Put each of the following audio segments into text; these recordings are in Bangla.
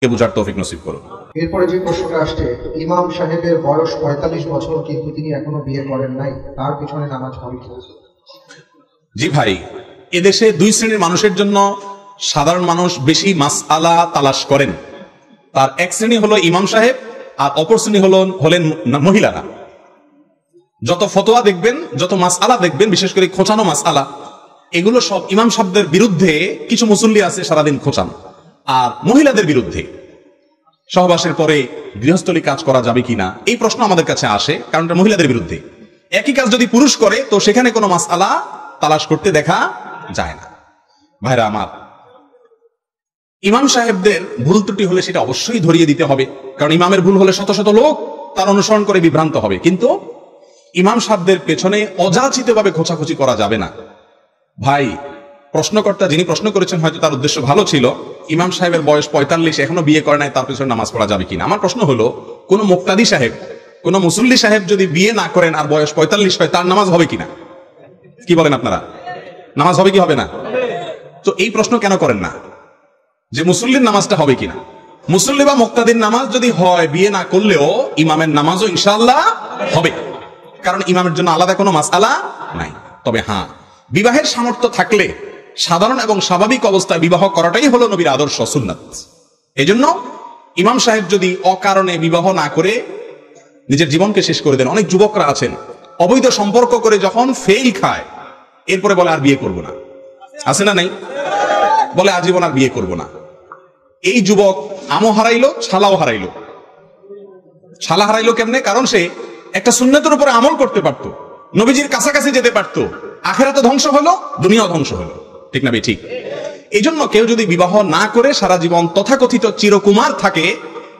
বুঝার তৌফিক নসিব করুন। এরপরে যে প্রশ্নটা আসছে, ইমাম সাহেবের বয়স ৪৫ বছর কিন্তু তিনি এখনো বিয়ে করেন নাই, তার পিছনে নামাজ হবে কি? জি ভাই, এদেশে দুই শ্রেণীর মানুষের জন্য সাধারণ মানুষ বেশি মাসআলা তালাশ করেন। তার এক শ্রেণী হলো ইমাম সাহেব, আর অপর শ্রেণী হলেন মহিলারা। যত ফতোয়া দেখবেন, যত মাসআলা দেখবেন, বিশেষ করে খোঁচানো মাসআলা, এগুলো সব ইমাম সাহেবদের বিরুদ্ধে কিছু মুসল্লি আছে সারাদিন খোঁচান। আর মহিলাদের বিরুদ্ধে সহবাসের পরে গৃহস্থলী কাজ করা যাবে কিনা এই প্রশ্ন আমাদের কাছে আসে, কারণ এটা মহিলাদের বিরুদ্ধে। একই কাজ যদি পুরুষ করে তো সেখানে কোনো মাসআলা তালাশ করতে দেখা যায় না। ভাইরা আমার, ইমাম সাহেবদের ভুল ত্রুটি হলে সেটা অবশ্যই ধরিয়ে দিতে হবে, কারণ ইমামের ভুল হলে শত শত লোক তার অনুসরণ করে বিভ্রান্ত হবে। কিন্তু ইমাম সাহেবদের পেছনে অযাচিতভাবে খোঁচাখুচি করা যাবে না। ভাই, প্রশ্নকর্তা যিনি প্রশ্ন করেছেন হয়তো তার উদ্দেশ্য ভালো ছিল, ইমাম সাহেবের বয়স ৪৫, এখনো বিয়ে করে নাই, তার পেছনে নামাজ পড়া যাবে কিনা। আমার প্রশ্ন হলো, কোন মুক্তাদি সাহেব, কোন মুসল্লি সাহেব যদি বিয়ে না করেন আর বয়স ৪৫ হয়, তার নামাজ হবে কিনা? কি বলেন আপনারা? নামাজ হবে কি হবে না? তো এই প্রশ্ন কেন করেন না যে মুসল্লির নামাজটা হবে কিনা? মুসল্লি বা মুক্তাদির নামাজ যদি হয়, বিয়ে না করলেও ইমামের নামাজও ইনশাআল্লাহ হবে, কারণ ইমামের জন্য আলাদা কোনো মাসআলা নাই। তবে হ্যাঁ, বিবাহের সামর্থ্য থাকলে সাধারণ এবং স্বাভাবিক অবস্থায় বিবাহ করাটাই হলো নবীর আদর্শ সুন্নাত। এজন্য ইমাম সাহেব যদি অকারণে বিবাহ না করে নিজের জীবনকে শেষ করে দেন, অনেক যুবকরা আছেন অবৈধ সম্পর্ক করে যখন ফেল খায় এরপরে বলে আর বিয়ে করব না, আছে না নাই? বলে আজীবন আর বিয়ে করব না। এই যুবক আমও হারাইলো, ছালাও হারাইলো। ছালা হারাইলো কেমনে? কারণ সে একটা সুন্নাতের উপরে আমল করতে পারত, নবীজির কাছাকাছি যেতে পারত, আখিরাতে ধ্বংস হলো, দুনিয়াও ধ্বংস হলো। ঠিক না ভাই? ঠিক। এই জন্য কেউ যদি বিবাহ না করে সারা জীবন তথাকথিত চিরকুমার থাকে,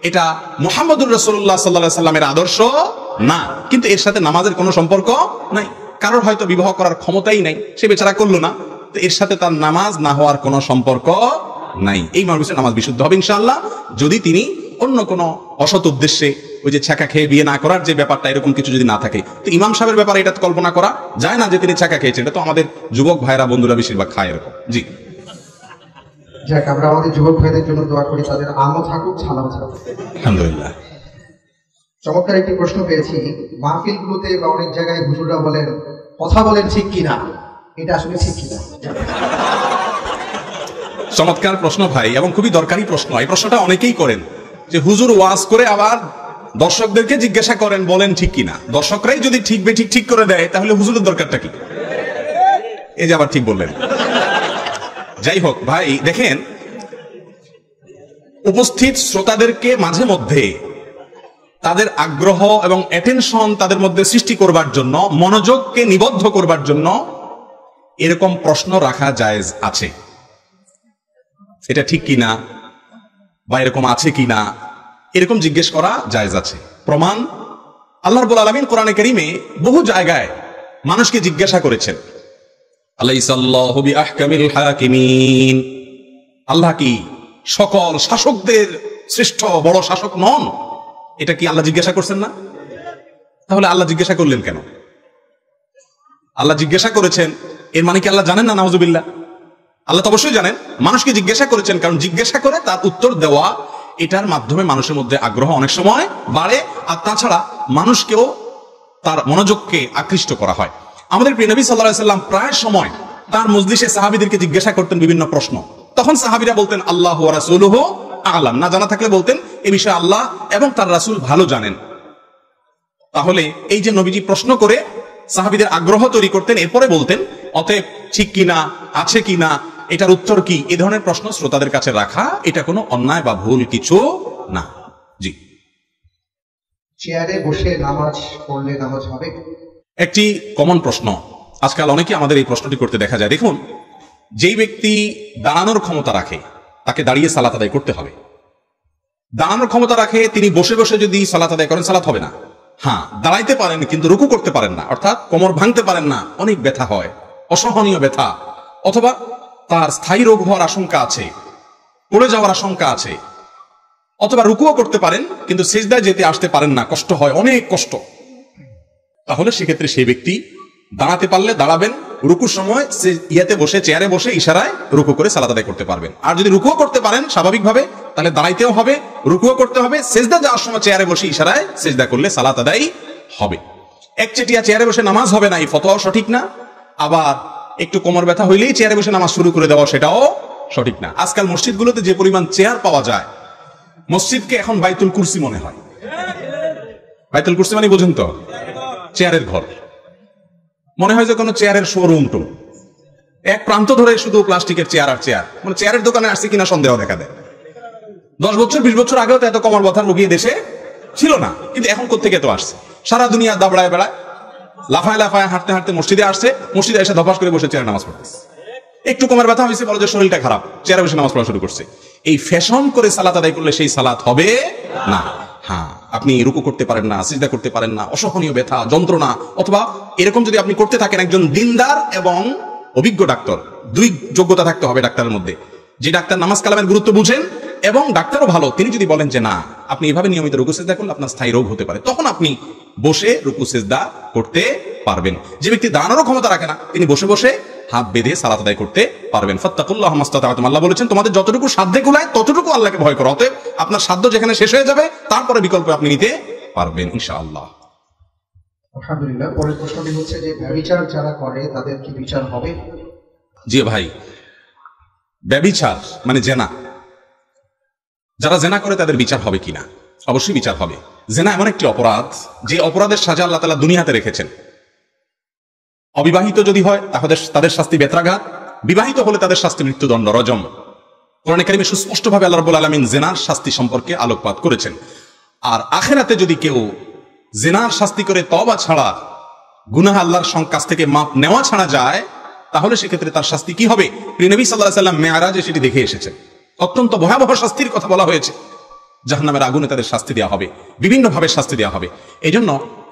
এটা মুহাম্মদুর রাসূলুল্লাহ সাল্লাল্লাহু আলাইহি সাল্লামের আদর্শ না। কিন্তু এর সাথে নামাজের কোনো সম্পর্ক নাই। কারোর হয়তো বিবাহ করার ক্ষমতাই নাই, সে বেচারা করলো না, তো এর সাথে তার নামাজ না হওয়ার কোনো সম্পর্ক নাই। এই মানুষের নামাজ বিশুদ্ধ হবে ইনশাআল্লাহ, যদি তিনি অন্য কোনো অসৎ উদ্দেশ্যে, ওই যে ছাকা খেয়ে বিয়ে না করার যে ব্যাপারটা, এরকম কিছু যদি না থাকে। তো ইমাম সাহেবের ব্যাপারে এটা কল্পনা করা যায় না যে তিনি ছাকা খেয়েছেন, এটা তো আমাদের যুবক ভাইরা বন্ধুরা বেশিরভাগ খায় এরকম। জি, যাক, আমরা আমাদের যুবক ভাইদের জন্য দোয়া করি, তাদের আমও থাকুক, ছালাও থাকুক। আলহামদুলিল্লাহ। চমৎকার একটি প্রশ্ন পেয়েছি। মাহফিলগুলোতে বা অনেক জায়গায় হুজুররা বলেন, কথা বলেন ঠিক কিনা, এটা আসলে ঠিক কিনা? চমৎকার প্রশ্ন ভাই, এবং খুবই দরকারি প্রশ্ন। এই প্রশ্নটা অনেকেই করেন যে হুজুর ওয়াজ করে আবার দর্শকদেরকে জিজ্ঞাসা করেন বলেন ঠিক কিনা। দর্শকরাই যদি ঠিক বেঠিক ঠিক করে দেয়, তাহলে হুজুরের দরকারটা কি? এই যে আবার ঠিক বললেন। যাই হোক ভাই, দেখেন, উপস্থিত শ্রোতাদেরকে মাঝে মধ্যে তাদের আগ্রহ এবং অ্যাটেনশন তাদের মধ্যে সৃষ্টি করবার জন্য, মনোযোগকে নিবদ্ধ করবার জন্য এরকম প্রশ্ন রাখা জায়েজ আছে। এটা ঠিক কিনা বা এরকম আছে কিনা, এরকম জিজ্ঞেস করা জায়েজ আছে। প্রমাণ, আল্লাহ রাব্বুল আলামিন কোরআনে কারীমে বহু জায়গায় মানুষকে জিজ্ঞাসা করেছেন, আলাইসাল্লাহু বিআহকামিল হাকিমিন, আল্লাহ কি সকল শাসকদের শ্রেষ্ঠ বড় শাসক নন? এটা কি আল্লাহ জিজ্ঞাসা করছেন না? তাহলে আল্লাহ জিজ্ঞাসা করলেন কেন? আল্লাহ জিজ্ঞাসা করেছেন, এর মানে কি আল্লাহ জানেন না? নাউজুবিল্লাহ। আল্লাহ তো অবশ্যই জানেন। মানুষকে জিজ্ঞাসা করেছেন কারণ জিজ্ঞাসা করে তার উত্তর দেওয়া, এটার মাধ্যমে মানুষের মধ্যে আগ্রহ অনেক সময় বাড়ে, আর তাছাড়া মানুষকেও তার মনোযোগকে আকৃষ্ট করা হয়। আমাদের প্রিয় নবী সাল্লাল্লাহু আলাইহি সাল্লাম প্রায় সময় তার মজলিসে সাহাবীদেরকে জিজ্ঞাসা করতেন বিভিন্ন প্রশ্ন। তখন সাহাবীরা বলতেন আল্লাহু ওয়া রাসূলুহু আ'লাম, না জানা থাকলে বলতেন এই বিষয়ে আল্লাহ এবং তার রাসূল ভালো জানেন। তাহলে এই যে নবীজি প্রশ্ন করে সাহাবীদের আগ্রহ তৈরি করতেন, এরপরে বলতেন অতএব ঠিক কিনা, আছে কিনা, এটার উত্তর কি, এই ধরনের প্রশ্ন শ্রোতাদের কাছে রাখা এটা কোনো অন্যায় বা ভুল কিছু না। জি, চেয়ারে বসে নামাজ পড়লে নামাজ হবে? একটি কমন প্রশ্ন, আজকাল অনেকে আমাদের এই প্রশ্নটি করতে দেখা যায়। দেখুন, যেই ব্যক্তি দাঁড়ানোর ক্ষমতা রাখে তাকে দাঁড়িয়ে সালাত আদায় করতে হবে। দাঁড়ানোর ক্ষমতা রাখে তিনি বসে বসে যদি সালাত আদায় করেন সালাত হবে না। হ্যাঁ, দাঁড়াইতে পারেন কিন্তু রুকু করতে পারেন না, অর্থাৎ কোমর ভাঙতে পারেন না, অনেক ব্যথা হয়, অসহনীয় ব্যথা, অথবা তার স্থায়ী রোগ হওয়ার আশঙ্কা আছে, পড়ে যাওয়ার আশঙ্কা আছে, অথবা রুকুও করতে পারেন কিন্তু সিজদায় যেতে আসতে পারেন না, কষ্ট হয়, অনেক কষ্ট। তাহলে সেক্ষেত্রে সেই ব্যক্তি দাঁড়াতে পারলে দাঁড়াবেন, রুকুর সময় ইয়াতে বসে চেয়ারে বসে ইশারায় রুকু করে সালাত আদায় করতে পারবেন। আর যদি রুকুও করতে পারেন স্বাভাবিকভাবে, তাহলে দাঁড়াইতেও হবে, রুকুও করতে হবে, সেজদা যাওয়ার সময় চেয়ারে বসে ইশারায় সেজদা করলে সালাত আদায় হবে। একচেটিয়া চেয়ারে বসে নামাজ হবে না, এই ফতোয়াও সঠিক না। আবার একটু কোমর ব্যথা হইলেই চেয়ারে বসে নামাজ শুরু করে দেওয়া, সেটাও সঠিক না। আজকাল মসজিদগুলোতে যে পরিমাণ চেয়ার পাওয়া যায়, মসজিদকে এখন বাইতুল কুরসি মনে হয়। বাইতুল কুরসি মানে বুঝুন তো, চেয়ারের ঘর মনে হয় যে কোনো চেয়ারের শোরুম টুম, এক প্রান্ত ধরে শুধু প্লাস্টিকের চেয়ার আর চেয়ার, মানে চেয়ারের দোকানে আসছে কিনা সন্দেহ দেখা দেয়। 10 বছর 20 বছর আগেও তো এত কোমর ব্যথার রোগী দেশে ছিল না, কিন্তু এখন কোত্থেকে তো আসছে। সারা দুনিয়া দাবড়ায় বেড়ায়, লাফায় লাফায় হাঁটতে হাঁটতে মসজিদে আসছে, মসজিদে এসে ধপাস করে বসে চেয়ারে নামাজ পড়তেছে। একটু কোমর ব্যথা হয়েছে, বলে যে শরীরটা খারাপ, চেয়ারে বসে নামাজ পড়া শুরু করছে। এই ফ্যাশন করে সালাত আদায় করলে সেই সালাত হবে না। হ্যাঁ, আপনি রুকু করতে পারেন না, সিজদা করতে পারেন না, অসহনীয় ব্যথা যন্ত্রণা, অথবা এরকম যদি আপনি করতে থাকেন, একজন দিনদার এবং অভিজ্ঞ ডাক্তার, দুই যোগ্যতা থাকতে হবে ডাক্তারের মধ্যে। যে ডাক্তার নামাজ কালামের গুরুত্ব বুঝেন এবং ডাক্তারও ভালো, তিনি যদি বলেন যে না, আপনি এভাবে নিয়মিত রুকু সিজদা করলে আপনার স্থায়ী রোগ হতে পারে, তখন আপনি বসে রুকু সিজদা করতে পারবেন। যে ব্যক্তি দাঁড়ানোর ক্ষমতা রাখে না, তিনি বসে বসে হাত বেঁধে সালাত আদায় করতে পারবেন। ফাত্তাকুল্লাহ মাস্তাতা'তুম, আল্লাহ বলেছেন তোমাদের যতটুকু সাধ্যে কুলায় ততটুকু আল্লাহকে ভয় করো। অতএব আপনার সাধ্য যেখানে শেষ হয়ে যাবে, তারপরে বিকল্প আপনি নিতে পারবেন ইনশাআল্লাহ। আলহামদুলিল্লাহ। পরের প্রশ্নটি হচ্ছে যে ব্যভিচার যারা করে তাদের কি বিচার হবে? জি ভাই, ব্যভিচার মানে জেনা, যারা জেনা করে তাদের বিচার হবে কিনা? অবশ্যই বিচার হবে। জেনা এমন একটি অপরাধ, যে অপরাধের সাজা আল্লাহ তাআলা দুনিয়াতে রেখেছেন। অবিবাহিত যদি হয় তাদের শাস্তি বেত্রাঘাত, বিবাহিত হলে তাদের শাস্তি মৃত্যুদণ্ড, রজম। কোরআনে কারিমে সুস্পষ্টভাবে আল্লাহ রাব্বুল আলামিন জেনার শাস্তি সম্পর্কে আলোকপাত করেছেন। আর আখিরাতে যদি কেউ জেনার শাস্তি করে তওবা ছাড়া, গুনাহ আল্লাহর কাছ থেকে মাপ নেওয়া ছাড়া যায়, তাহলে সেক্ষেত্রে তার শাস্তি কি হবে? প্রিয় নবী সাল্লাল্লাহু আলাইহি ওয়াসাল্লাম মেরাজে সেটি দেখে এসেছেন। অত্যন্ত ভয়াবহ শাস্তির কথা বলা হয়েছে। জাহান্নামের আগুনে তাদের শাস্তি দেওয়া হবে, বিভিন্নভাবে শাস্তি দেওয়া হবে। এই জন্য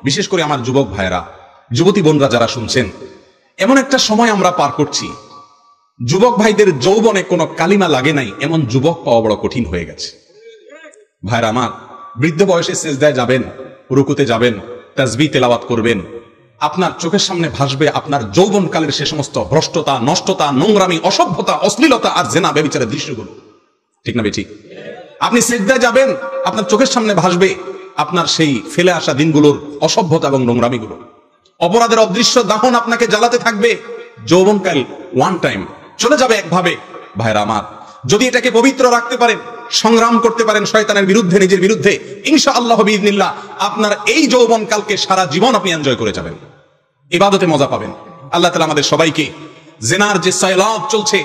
বিশেষ করে আমার যুবক ভাইয়েরা, যুবতী বোনরা যারা শুনছেন, এমন একটা সময় আমরা পার করছি, যুবক ভাইদের যৌবনে কোনো কালিমা লাগে নাই, এমন যুবক পাওয়া বড় কঠিন হয়ে গেছে। ভাইরা আমার, বৃদ্ধ বয়সে সিজদায় যাবেন, রুকুতে যাবেন, তাসবিহ তেলাওয়াত করবেন, আপনার চোখের সামনে ভাসবে আপনার যৌবনকালের সে সমস্ত ভ্রষ্টতা, নষ্টতা, নোংরামি, অসভ্যতা, অশ্লীলতা আর জেনা ব্যভিচারের দৃশ্যগুলো। ঠিক না বেঠিক? আপনি সিজদায় যাবেন, আপনার চোখের সামনে ভাসবে আপনার সেই ফেলে আসা দিনগুলোর অসভ্যতা এবং নোংরামিগুলো। অপরাধের অদৃশ্য দাহন আপনাকে জ্বালাতে থাকবে। যৌবনকাল ওয়ান টাইম চলে যাবে একভাবে। ভাইরা আমার, যদি এটাকে পবিত্র রাখতে পারেন, সংগ্রাম করতে পারেন শয়তানের বিরুদ্ধে, নিজের বিরুদ্ধে, ইনশাআল্লাহ বিইذনিল্লাহ আপনার এই যৌবনকালকে সারা জীবন আপনি এনজয় করে যাবেন, ইবাদতে মজা পাবেন। আল্লাহ তাআলা আমাদের সবাইকে জেনার যে সাইলাব চলছে,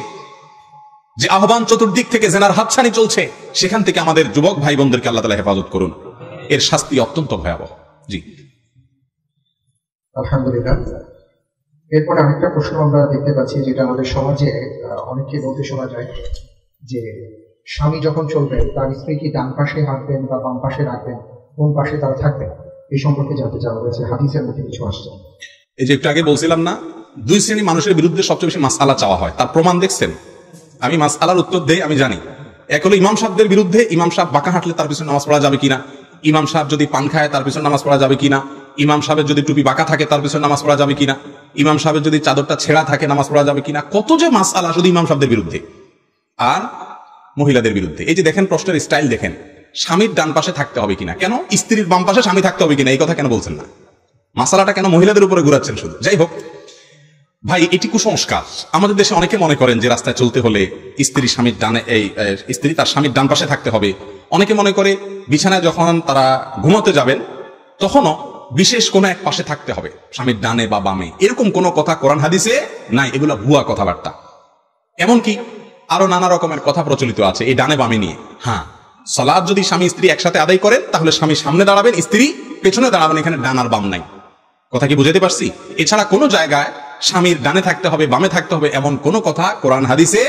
যে আহ্বান চতুর্দিক থেকে জেনার হাতছানি চলছে, সেখান থেকে আমাদের যুবক ভাই বোনদেরকে আল্লাহ তাআলা হেফাজত করুন। এর শাস্তি অত্যন্ত ভয়াবহ। জি আলহামদুলিল্লাহ। এরপরে আরেকটা প্রশ্ন আমরা দেখতে পাচ্ছি, যেটা আমাদের সমাজে অনেককে বলতে শোনা যায় যে স্বামী যখন চলবেন, তার স্ত্রী কি ডান পাশে হাঁটবেন বা বাম পাশে রাখবেন, কোন পাশে তারা থাকবেন, এই সম্পর্কে জানতে চাওয়া হয়েছে। হাদিসের মধ্যে কিছু আসছে। এই যে একটু আগে বলছিলাম না, দুই শ্রেণী মানুষের বিরুদ্ধে সবচেয়ে বেশি মাসআলা চাওয়া হয়, তার প্রমাণ দেখছেন? আমি মাসআলার উত্তর দেই, আমি জানি। এক হলো ইমাম সাহেবদের বিরুদ্ধে, ইমাম সাহেব বাঁকা হাঁটলে তার পিছনে নামাজ পড়া যাবে কিনা, ইমাম সাহেব যদি পান খায় তার পিছনে নামাজ পড়া যাবে কিনা, ইমাম সাহেবের যদি টুপি বাঁকা থাকে তার পিছনে নামাজ পড়া যাবে কিনা, ইমাম সাহেবের যদি চাদরটা ছেঁড়া থাকে নামাজ পড়া যাবে কিনা, কত যে মাসআলা শুধু ইমাম সাহেবদের বিরুদ্ধে। আর মহিলাদের বিরুদ্ধে এই যে দেখেন প্রশ্নের স্টাইল দেখেন, স্বামীর ডান পাশে থাকতে হবে কিনা, কেন স্ত্রীর বাম পাশে স্বামী থাকতে হবে কিনা, এই কথা কেন বলছেন না? মাসালাটা কেন মহিলাদের উপরে ঘুরাচ্ছেন শুধু? যাই হোক ভাই, এটি কুসংস্কার। আমাদের দেশে অনেকে মনে করেন যে রাস্তায় চলতে হলে স্ত্রী স্বামীর ডানে, স্ত্রী তার স্বামীর ডান পাশে থাকতে হবে। অনেকে মনে করে বিছানায় যখন তারা ঘুমাতে যাবেন তখনও বিশেষ কোনো এক পাশে থাকতে হবে, স্বামীর ডানে বা বামে। এরকম কোনো কথা কোরআন হাদিসে নাই, এগুলো ভুয়া কথাবার্তা। এমনকি আরো নানা রকমের কথা প্রচলিত আছে এই ডানে বামে নিয়ে। হ্যাঁ, সালাত যদি স্বামী স্ত্রী একসাথে আদায় করেন তাহলে স্বামী সামনে দাঁড়াবেন, স্ত্রী পেছনে দাঁড়াবেন, এখানে ডান আর বাম নাই। কথা কি বুঝাতে পারছি? এছাড়া কোনো জায়গায় স্বামীর ডানে থাকতে হবে বামে থাকতে হবে এমন কোনো কথা কোরআন হাদিসে,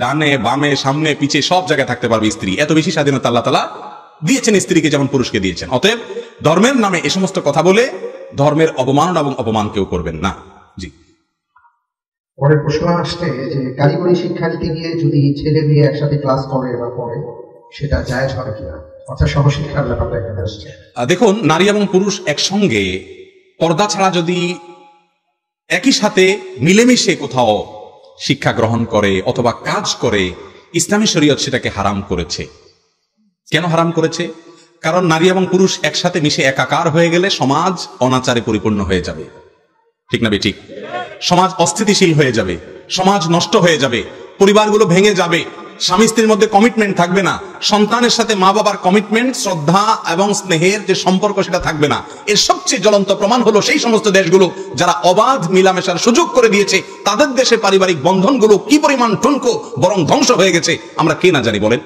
ডানে বামে সামনে পিছে সব জায়গায় থাকতে পারবে স্ত্রী। এত বেশি স্বাধীনতা আল্লাহ তাআলা দিয়েছেন স্ত্রীকে, যেমন পুরুষকে দিয়েছেন। অতএব ধর্মের নামে এ সমস্ত কথা বলে ধর্মের অবমাননা এবং অপমান কেউ করবেন না। জি, পরের প্রশ্ন আসছে যে কারিগরি শিক্ষা নিতে গিয়ে যদি ছেলে মেয়ে একসাথে ক্লাস করে বা পড়ে, সেটা জায়েজ হবে কিনা, অর্থাৎ সহশিক্ষার ব্যাপারটা এখানে আসছে। দেখুন, নারী এবং পুরুষ একসঙ্গে পর্দা ছাড়া যদি একই সাথে মিলেমিশে কোথাও শিক্ষা গ্রহণ করে অথবা কাজ করে, ইসলামী শরীয়ত সেটাকে হারাম করেছে। কেন হারাম করেছে? কারণ নারী এবং পুরুষ একসাথে মিশে একাকার হয়ে গেলে সমাজ অনাচারে পরিপূর্ণ হয়ে যাবে। ঠিক না ঠিক? সমাজ অস্থিতিশীল হয়ে যাবে, সমাজ নষ্ট হয়ে যাবে, পরিবারগুলো ভেঙে যাবে, স্বামী স্ত্রীর মধ্যে কমিটমেন্ট থাকবে না, সন্তানের সাথে মা বাবার কমিটমেন্ট, শ্রদ্ধা এবং স্নেহের যে সম্পর্ক সেটা থাকবে না। এর সবচেয়ে জ্বলন্ত প্রমাণ হলো সেই সমস্ত দেশগুলো যারা অবাধ মিলামেশার সুযোগ করে দিয়েছে, তাদের দেশে পারিবারিক বন্ধনগুলো কি পরিমাণ ঠুনকো, বরং ধ্বংস হয়ে গেছে আমরা কে না জানি বলেন।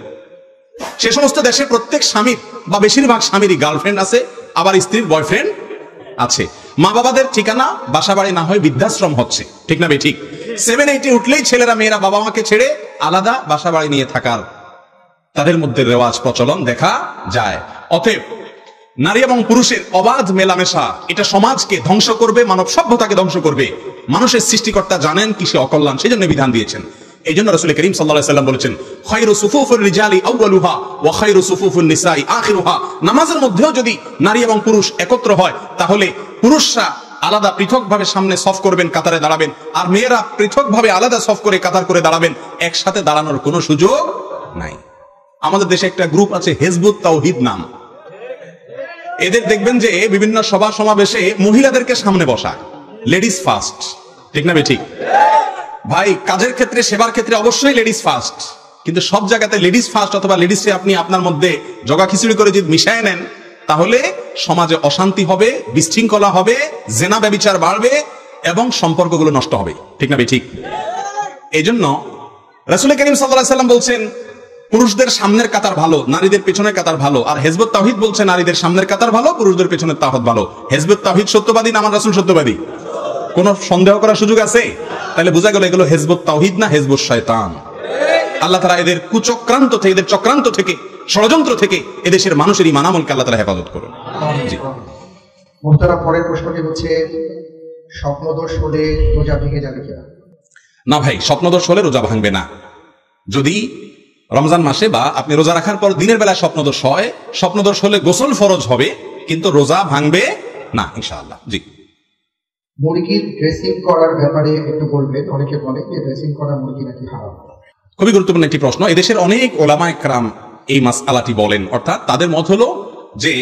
সে সমস্ত দেশে প্রত্যেক স্বামীর বা বেশিরভাগ স্বামীরই গার্লফ্রেন্ড আছে, আবার স্ত্রীর বয়ফ্রেন্ড আছে। মা বাবাদের ঠিকানা বাসা বাড়ি না হয় বৃদ্ধাশ্রম হচ্ছে। ঠিক না ঠিক? 7-8 উঠলেই ছেলেরা মেয়েরা বাবা মাকে ছেড়ে আলাদা বাসা বাড়ি নিয়ে থাকার তাদের মধ্যে রেওয়াজ প্রচলন দেখা যায়। অতএব নারী এবং পুরুষের অবাধ মেলামেশা এটা সমাজকে ধ্বংস করবে, মানব সভ্যতাকে ধ্বংস করবে। মানুষের সৃষ্টিকর্তা জানেন কিসে অকল্যাণ, সেই জন্য বিধান দিয়েছেন। এই জন্য রাসূল করিম সাল্লাল্লাহু আলাইহি ওয়াসাল্লাম বলেছেন, খায়রু সুফুফুর রিজালি আউয়ালুহা ওয়া খায়রু সুফুফুন নিসাই আখিরুহা। নামাজের মধ্যেও যদি নারী এবং পুরুষ একত্র হয়, তাহলে পুরুষরা আলাদা পৃথকভাবে সামনে সফ করবেন, কাতারে দাঁড়াবেন, আর মেয়েরা পৃথকভাবে আলাদা সফ করে কাতার করে দাঁড়াবেন। একসাথে দাঁড়ানোর কোনো সুযোগ নাই। আমাদের দেশে একটা গ্রুপ আছে হেজবুত তাওহীদ নাম। এদের দেখবেন যে বিভিন্ন সভা সমাবেশে মহিলাদেরকে সামনে বসায়, লেডিস ফার্স্ট। ঠিক না ঠিক? ভাই, কাজের ক্ষেত্রে, সেবার ক্ষেত্রে অবশ্যই লেডিস ফার্স্ট, কিন্তু সব জায়গাতে লেডিস ফার্স্ট অথবা লেডিসে আপনি আপনার মধ্যে জগা খিচুড়ি করে যদি মিশায় নেন, তাহলে সমাজে অশান্তি হবে, বিশৃঙ্খলা হবে, জেনা ব্যভিচার বাড়বে এবং সম্পর্কগুলো নষ্ট হবে। ঠিক না ঠিক? এই জন্য রাসূল করিম সাল্লাল্লাহু আলাইহি ওয়াসাল্লাম বলছেন পুরুষদের সামনের কাতার ভালো, নারীদের পেছনের কাতার ভালো। আর হিজবুত তাওহীদ বলছে নারীদের সামনের কাতার ভালো, পুরুষদের পেছনের তাওহীদ ভালো। হিজবুত তাওহীদ সত্যবাদী না আমার রাসূল সত্যবাদী? কোন সন্দেহ করার সুযোগ আছে? তাহলে বোঝা গেল এগুলো হিজবুত তাওহীদ না হিজবুত শয়তান। আল্লাহ তাআলা এদের কুচক্রান্ত থেকে, এদের চক্রান্ত থেকে, ষড়যন্ত্র থেকে এদেশের মানুষের ঈমান আমলকে আল্লাহ তাআলা হেফাজত করুন। জি মুহতারাম, পরের প্রশ্নটি হচ্ছে স্বপ্নদোষ হলে রোজা ভেঙে যাবে কিনা? না ভাই, স্বপ্নদোষ হলে রোজা ভাঙবে না। যদি রমজান মাসে বা আপনি রোজা রাখার পর দিনের বেলায় স্বপ্নদোষ হয়, স্বপ্নদোষ হলে গোসল ফরজ হবে, কিন্তু রোজা ভাঙবে না ইনশাআল্লাহ। জি। মুরগির ড্রেসিং করার ব্যাপারে একটু বলবেন। অনেকে বলে যে ড্রেসিং করা মুরগি নাকি হারাম। খুবই গুরুত্বপূর্ণ একটি প্রশ্ন। এদেশের অনেক ওলামায়ে কেরাম এই মাসআলাটি বলেন, অর্থাৎ তাদের মত হলো যে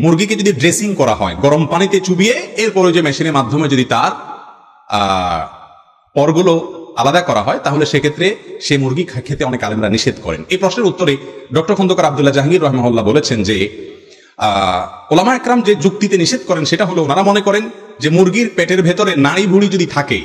মুরগিকে যদি ড্রেসিং করা হয়, গরম পানিতে চুবিয়ে এরপরে যে মেশিনের মাধ্যমে যদি তার পরগুলো আলাদা করা হয়, তাহলে সেক্ষেত্রে সেই মুরগি খেতে অনেক আলেমরা নিষেধ করেন। এই প্রশ্নের উত্তরে ডক্টর খন্দকার আব্দুল্লাহ জাহাঙ্গীর রাহিমাহুল্লাহ বলেছেন যে ওলামায়ে কেরাম যে যুক্তিতে নিষেধ করেন সেটা হলো ওনারা মনে করেন যে মুরগির পেটের ভেতরে নাড়ি ভুঁড়ি যদি থাকে,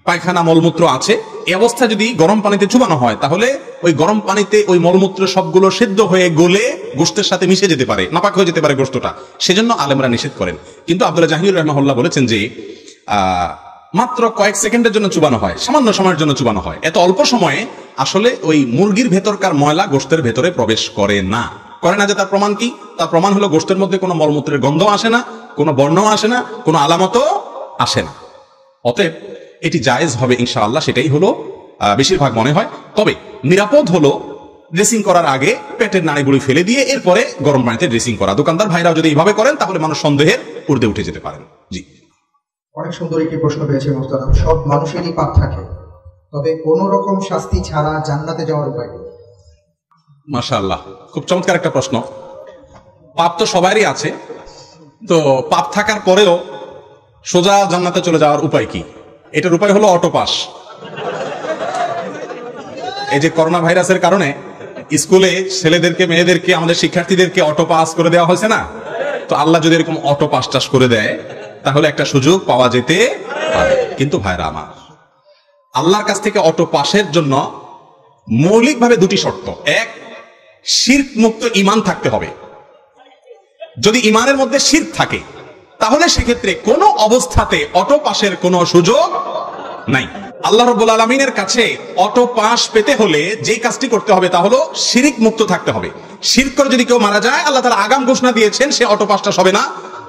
পায়খানা মলমূত্র আছে, এই অবস্থা যদি গরম পানিতে চুবানো হয়, তাহলে ওই গরম পানিতে ওই মলমূত্র সবগুলো সেদ্ধ হয়ে গলে গোশতের সাথে মিশে যেতে পারে, নাপাক হয়ে যেতে পারে গোশতটা। সেজন্য আলেমরা নিষেধ করেন। কিন্তু আব্দুল্লাহ জাহাঙ্গীর রাহিমাহুল্লাহ বলেছেন যে মাত্র কয়েক সেকেন্ডের জন্য চুবানো হয়, সামান্য সময়ের জন্য চুবানো হয়। এত অল্প সময়ে আসলে ওই মুরগির ভেতরকার ময়লা গোশতের ভেতরে প্রবেশ করে না। করে না যে তার প্রমাণ কি? তার প্রমাণ হলো গোশতের মধ্যে কোনো মলমূত্রের গন্ধ আসে না, কোনো বর্ণ আসে না, কোনো আলামতও আসে না। অতএব এটি জায়েজ হবে ইনশাআল্লাহ, সেটাই হলো বেশিরভাগ মনে হয়। তবে নিরাপদ হলো ড্রেসিং করার আগে পেটের নাড়িগুলি ফেলে দিয়ে এরপরে গরম পানিতে ড্রেসিং করা। দোকানদার ভাইরাও যদি এইভাবে করেন, তাহলে মানুষ সন্দেহের ঊর্ধ্বে উঠে যেতে পারেন। জি। অনেক সুন্দর একটি প্রশ্ন পেয়েছে মোহতারাম। সব মানুষেরই পাপ থাকে, তবে কোন রকম শাস্তি ছাড়া জান্নাতে যাওয়ার উপায় নেই। মাশাআল্লাহ, খুব চমৎকার একটা প্রশ্ন। পাপ তো সবারই আছে, তো পাপ থাকার পরেও সোজা জান্নাতে চলে যাওয়ার উপায় কি? এটার উপায় হলো অটো পাস। এই যে করোনা ভাইরাসের কারণে স্কুলে ছেলেদেরকে, মেয়েদেরকে, আমাদের শিক্ষার্থীদেরকে অটো পাস করে দেওয়া হয়েছে না? তো আল্লাহ যদি এরকম অটো পাস টাস করে দেয়, তাহলে একটা সুযোগ পাওয়া যেতে পারে। কিন্তু ভাইরা আমার, আল্লাহর কাছ থেকে অটো পাসের জন্য মৌলিকভাবে দুটি শর্ত। এক, শিরক মুক্ত ঈমান থাকতে হবে। যদি ঈমানের মধ্যে শিরক থাকে, তাহলে সেক্ষেত্রে কোনো অবস্থাতে অটো পাসের কোনো সুযোগ নাই। আল্লাহ রাব্বুল আলামিনের কাছে অটো পাস পেতে হলে যে কাজটি করতে হবে তা হলো শিরক মুক্ত থাকতে হবে। শিরক করে যদি কেউ মারা যায়, আল্লাহ তাআলা আগাম ঘোষণা দিয়েছেন সে অটো পাসটা হবে না,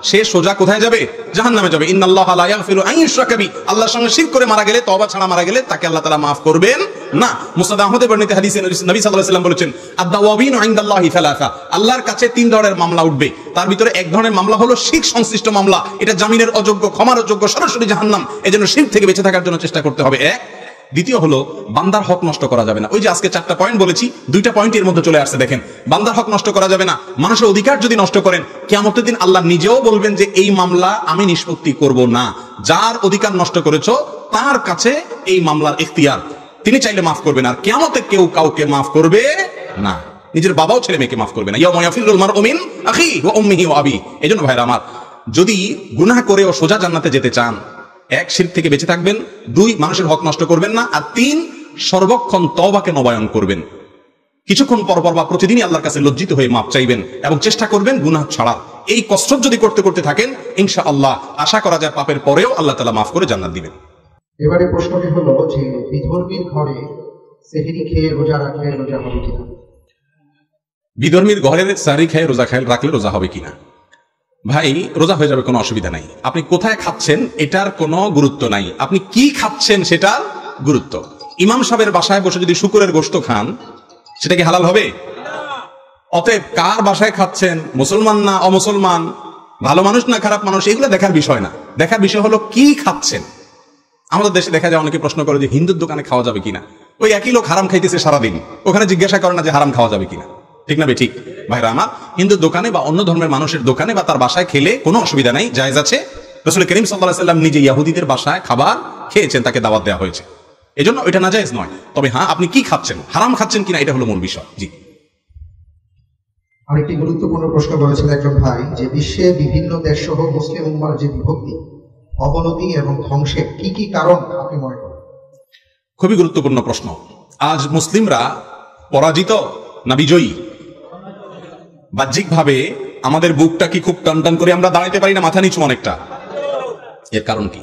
সে সোজা কোথায় যাবে? জাহান্নামে যাবে। ইন্নাল্লাহা লা ইয়াগফিরু আন ইউশরাকা বিহি, আল্লাহর সঙ্গে শিরক করে মারা গেলে, তওবা ছাড়া মারা গেলে তাকে আল্লাহ তাআলা maaf করবেন না। মুসনাদ আহমদে বর্ণিত হাদিসে নবী সাল্লাল্লাহু আলাইহি ওয়াসাল্লাম বলেছেন, আদ-দাওয়াবিনু ইনদাল্লাহি সালাসা, আল্লাহর কাছে তিন ধরনের মামলা উঠবে। তার ভিতরে এক ধরনের মামলা হলো শিরক সংশ্লিষ্ট মামলা। এটা জামিনের অযোগ্য, ক্ষমার অযোগ্য, সরাসরি জাহান্নাম। এজন্য শিরক থেকে বেঁচে থাকার জন্য চেষ্টা করতে হবে। এক। দ্বিতীয় হলো বান্দার হক নষ্ট করা যাবে না। ওই যে আজকে 4টা পয়েন্ট বলেছি, 2টা পয়েন্ট এর মধ্যে চলে আসছে। দেখেন, বান্দার হক নষ্ট করা যাবে না। মানুষের অধিকার যদি নষ্ট করেন, কিয়ামতের দিন আল্লাহ নিজেও বলবেন যে এই মামলা আমি নিষ্পত্তি করব না। যার অধিকার নষ্ট করেছো তার কাছে এই মামলার ইখতিয়ার, তিনি চাইলে মাফ করবেন। আর কিয়ামতে কেউ কাউকে মাফ করবে না, নিজের বাবাও ছেলে মেয়েকে মাফ করবে না। ইয়াউমা ইয়াফিরুল মারউ মিন আখিহি ওয়া উম্মিহি ওয়া আবিহি। এজন্য ভাইরা আমার, যদি গুনাহ করে ও সোজা জান্নাতে যেতে চান, 1 শিরক থেকে বেঁচে থাকবেন, 2 মানুষের হক নষ্ট করবেন না, আর 3 সর্বক্ষণ তওবাকে নবায়ন করবেন। কিছুক্ষণ পর পর বা প্রতিদিনই আল্লাহর কাছে লজ্জিত হয়ে মাপ চাইবেন এবং চেষ্টা করবেন গুনাহ ছাড়ার। এই কসরত যদি করতে করতে থাকেন, ইনশাআল্লাহ আশা করা যায় পাপের পরেও আল্লাহ তাআলা মাফ করে জান্নাত দিবেন। এবারে প্রশ্নটি হলো যে বিধর্মীর ঘরে সেহরি খেয়ে রোজা রাখলে রোজা হবে কিনা? বিধর্মীর ঘরের সাহরি খেয়ে রোজা রাখলে রোজা হবে কিনা? ভাই, রোজা হয়ে যাবে, কোনো অসুবিধা নাই। আপনি কোথায় খাচ্ছেন এটার কোনো গুরুত্ব নাই, আপনি কি খাচ্ছেন সেটার গুরুত্ব। ইমাম সাহেবের বাসায় বসে যদি শুকরের গোশত খান, সেটা কি হালাল হবে? অতএব কার বাসায় খাচ্ছেন, মুসলমান না অমুসলমান, ভালো মানুষ না খারাপ মানুষ, এগুলো দেখার বিষয় না। দেখার বিষয় হলো কি খাচ্ছেন। আমাদের দেশে দেখা যায় অনেকে প্রশ্ন করে যে হিন্দুর দোকানে খাওয়া যাবে কিনা। ওই একই লোক হারাম খাইতেছে সারাদিন, ওখানে জিজ্ঞাসা করে না যে হারাম খাওয়া যাবে কিনা। ঠিক না বে ঠিক? ভাইরা আমার, হিন্দুর দোকানে বা অন্য ধর্মের মানুষের দোকানে বা তার বাসায় খেলে কোনো অসুবিধা নাই, জায়েজ আছে। রাসূল করিম সাল্লাল্লাহু আলাইহি ওয়াসাল্লাম নিজে ইহুদিদের বাসায় খাবার খেয়েছেন, তাকে দাওয়াত দেওয়া হয়েছে, এজন্য ওইটা নাজায়েজ নয়। তবে হ্যাঁ, আপনি কি খাচ্ছেন, হারাম খাচ্ছেন কিনা, এটা হলো মূল বিষয়। জি। আরেকটি গুরুত্বপূর্ণ প্রশ্ন করেছেন একজন ভাই, যে বিশ্বে বিভিন্ন দেশ সহ মুসলিম উম্মার যে বিভক্তি, অবনতি এবং ধ্বংসের কি কি কারণ আপনি মনে করেন? খুবই গুরুত্বপূর্ণ প্রশ্ন। আজ মুসলিমরা পরাজিত না বিজয়ী? বাহ্যিকভাবে আমাদের বুকটা কি খুব টান টান করে আমরা দাঁড়াইতে পারি না, মাথা নিচু অনেকটা? এর কারণ কি?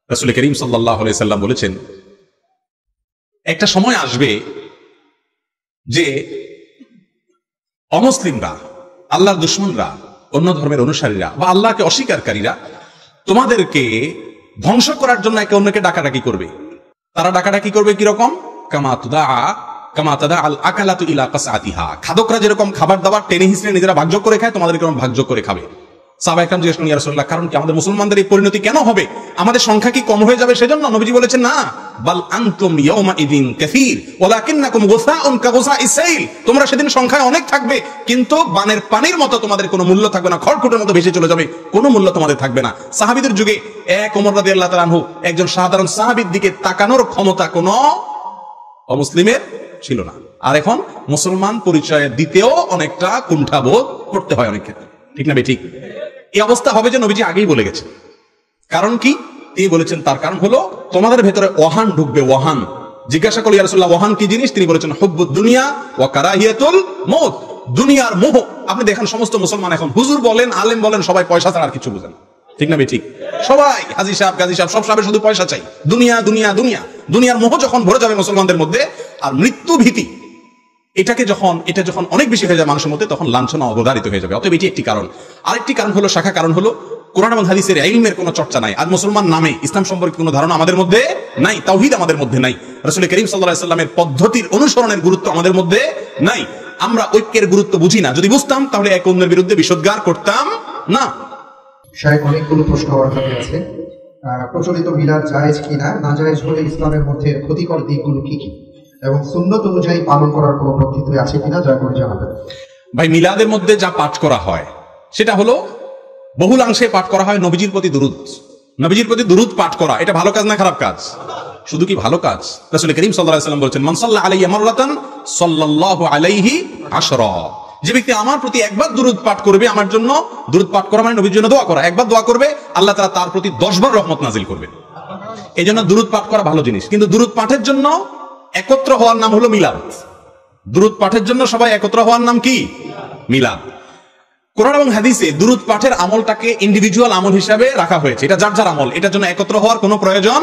রাসূল করিম সাল্লাল্লাহু আলাইহি সাল্লাম বলেছেন, একটা সময় আসবে যে অমুসলিমরা, আল্লাহর দুশমনরা, অন্য ধর্মের অনুসারীরা বা আল্লাহকে অস্বীকারীরা তোমাদেরকে ধ্বংস করার জন্য একে অন্যকে ডাকাডাকি করবে। তারা ডাকাডাকি করবে কিরকম? কামা তাদা আল আকালাতু ইলা কাসআতিহা। খাদকরা যেরকম খাবার দাবার টেনে হিসেবে নিজেরা ভাগযোগ করে খায়, তোমাদেরকে এরকম ভাগযোগ করে খাবে। সাহাবায়ে কেরাম জিজ্ঞেস করেন, ইয়া রাসূলুল্লাহ, কারণ কি? আমাদের মুসলমানদের এই পরিণতি কেন হবে? আমাদের সংখ্যা কি কম হয়ে যাবে সেজন্য? নবীজি বলেছেন, না, বাল আনতুম ইয়াউমা ইদিন কাসীর ওয়ালাকিন্নাকুম গুসাউন কাগুসাইস সাইল। তোমরা সেদিন সংখ্যায় অনেক থাকবে, কিন্তু বানের পানির মতো তোমাদের কোনো মূল্য থাকবে না, খড়কুটোর মতো ভেসে চলে যাবে, কোনো মূল্য তোমাদের থাকবে না। সাহাবীদের যুগে ওমর রাদিয়াল্লাহু তাআলা আনহু, একজন সাধারণ সাহাবীর দিকে তাকানোর ক্ষমতা কোনো অমুসলিমের ছিল না। আর এখন মুসলমান পরিচয় দিতেও অনেকটা কুণ্ঠাবোধ করতে হয় অনেক ক্ষেত্রে। ঠিক না বে ঠিক? এই অবস্থা হবে যে নবীজি আগেই বলে গেছেন। কারণ কি? তিনি বলেছেন, তার কারণ হলো তোমাদের ভেতরে ওয়াহান ঢুকবে। ওয়াহান, জিজ্ঞাসা করল, ইয়া রাসূলুল্লাহ, ওয়াহান কি জিনিস? তিনি বলেছেন, হুব্বুদ দুনিয়া ওয়া কারাহিয়াতুল মউত। দুনিয়ার মোহ। আপনি দেখেন সমস্ত মুসলমান এখন, হুজুর বলেন, আলেম বলেন, সবাই পয়সা ছাড়া আর কিছু বুঝেন। ঠিক না বে ঠিক? সবাই হাজী সাহেব, গাজী সাহেব, সব সাহেবের শুধু পয়সা চাই, দুনিয়া দুনিয়া দুনিয়া। দুনিয়ার মোহ যখন ভরে যাবে মুসলমানদের মধ্যে, আর মৃত্যু ভীতি এটা যখন অনেক বেশি হয়ে যায় মানুষের মধ্যে, তখন লাঞ্ছনা অবধারিত হয়ে যাবে। অতএব এটি একটি কারণ। আরেকটি কারণ হলো, শাখা কারণ হলো, কোরআন এবং হাদিসের ইলমের কোনো চর্চা নাই। আর মুসলমান নামে ইসলাম সম্পর্কে কোনো ধারণা আমাদের মধ্যে নাই, তাওহীদ আমাদের মধ্যে নাই, রাসূল করিম সাল্লাল্লাহু আলাইহি ওয়াসাল্লামের পদ্ধতির অনুসরণের গুরুত্ব আমাদের মধ্যে নাই। আমরা ঐক্যের গুরুত্ব বুঝি না। যদি বুঝতাম তাহলে এক অন্যের বিরুদ্ধে বিষোদ্গার করতাম না। শায়েখ, অনেকগুলো প্রশ্ন আমার হাতে আছে। প্রচলিত মিলাদ জায়েজ কিনা, না জায়েজ হলে ইসলামের মধ্যে ক্ষতিকর দিকগুলো কি কি, এবং সুন্নত অনুযায়ী পালন করার কোনো পদ্ধতি আছে কিনা, দয়া করে জানাবেন। ভাই, মিলাদের মধ্যে যা পাঠ করা হয় সেটা হলো বহুলাংশে পাঠ করা হয় নবীজির প্রতি দুরূদ। নবীজির প্রতি দুরূদ পাঠ করা, এটা ভালো কাজ না খারাপ কাজ? শুধু কি ভালো কাজ? রাসূল করিম সাল্লাল্লাহু আলাইহি ওয়াসাল্লাম বলেছেন, মান সাল্লা আলাইয়া মাররাতান সাল্লাল্লাহু আলাইহি আশরা। যে ব্যক্তি আমার প্রতি একবার দুরূদ পাঠ করবে, আমার জন্য দুরূদ পাঠ করা মানে নবীর জন্য দোয়া করা, একবার দোয়া করবে, আল্লাহ তাআলা তার প্রতি 10 বার রহমত নাজিল করবেন। এই জন্য দুরূদ পাঠ করা ভালো জিনিস। কিন্তু দুরূদ পাঠের জন্য একত্র হওয়ার নাম হলো মিলাদ। দুরূদ পাঠের জন্য সবাই একত্র হওয়ার নাম কি? মিলাদ। কোরআন এবং হাদিসে দুরূদ পাঠের আমলটাকে ইন্ডিভিজুয়াল আমল হিসাবে রাখা হয়েছে। এটা যার যার আমল, এটার জন্য একত্র হওয়ার কোনো প্রয়োজন।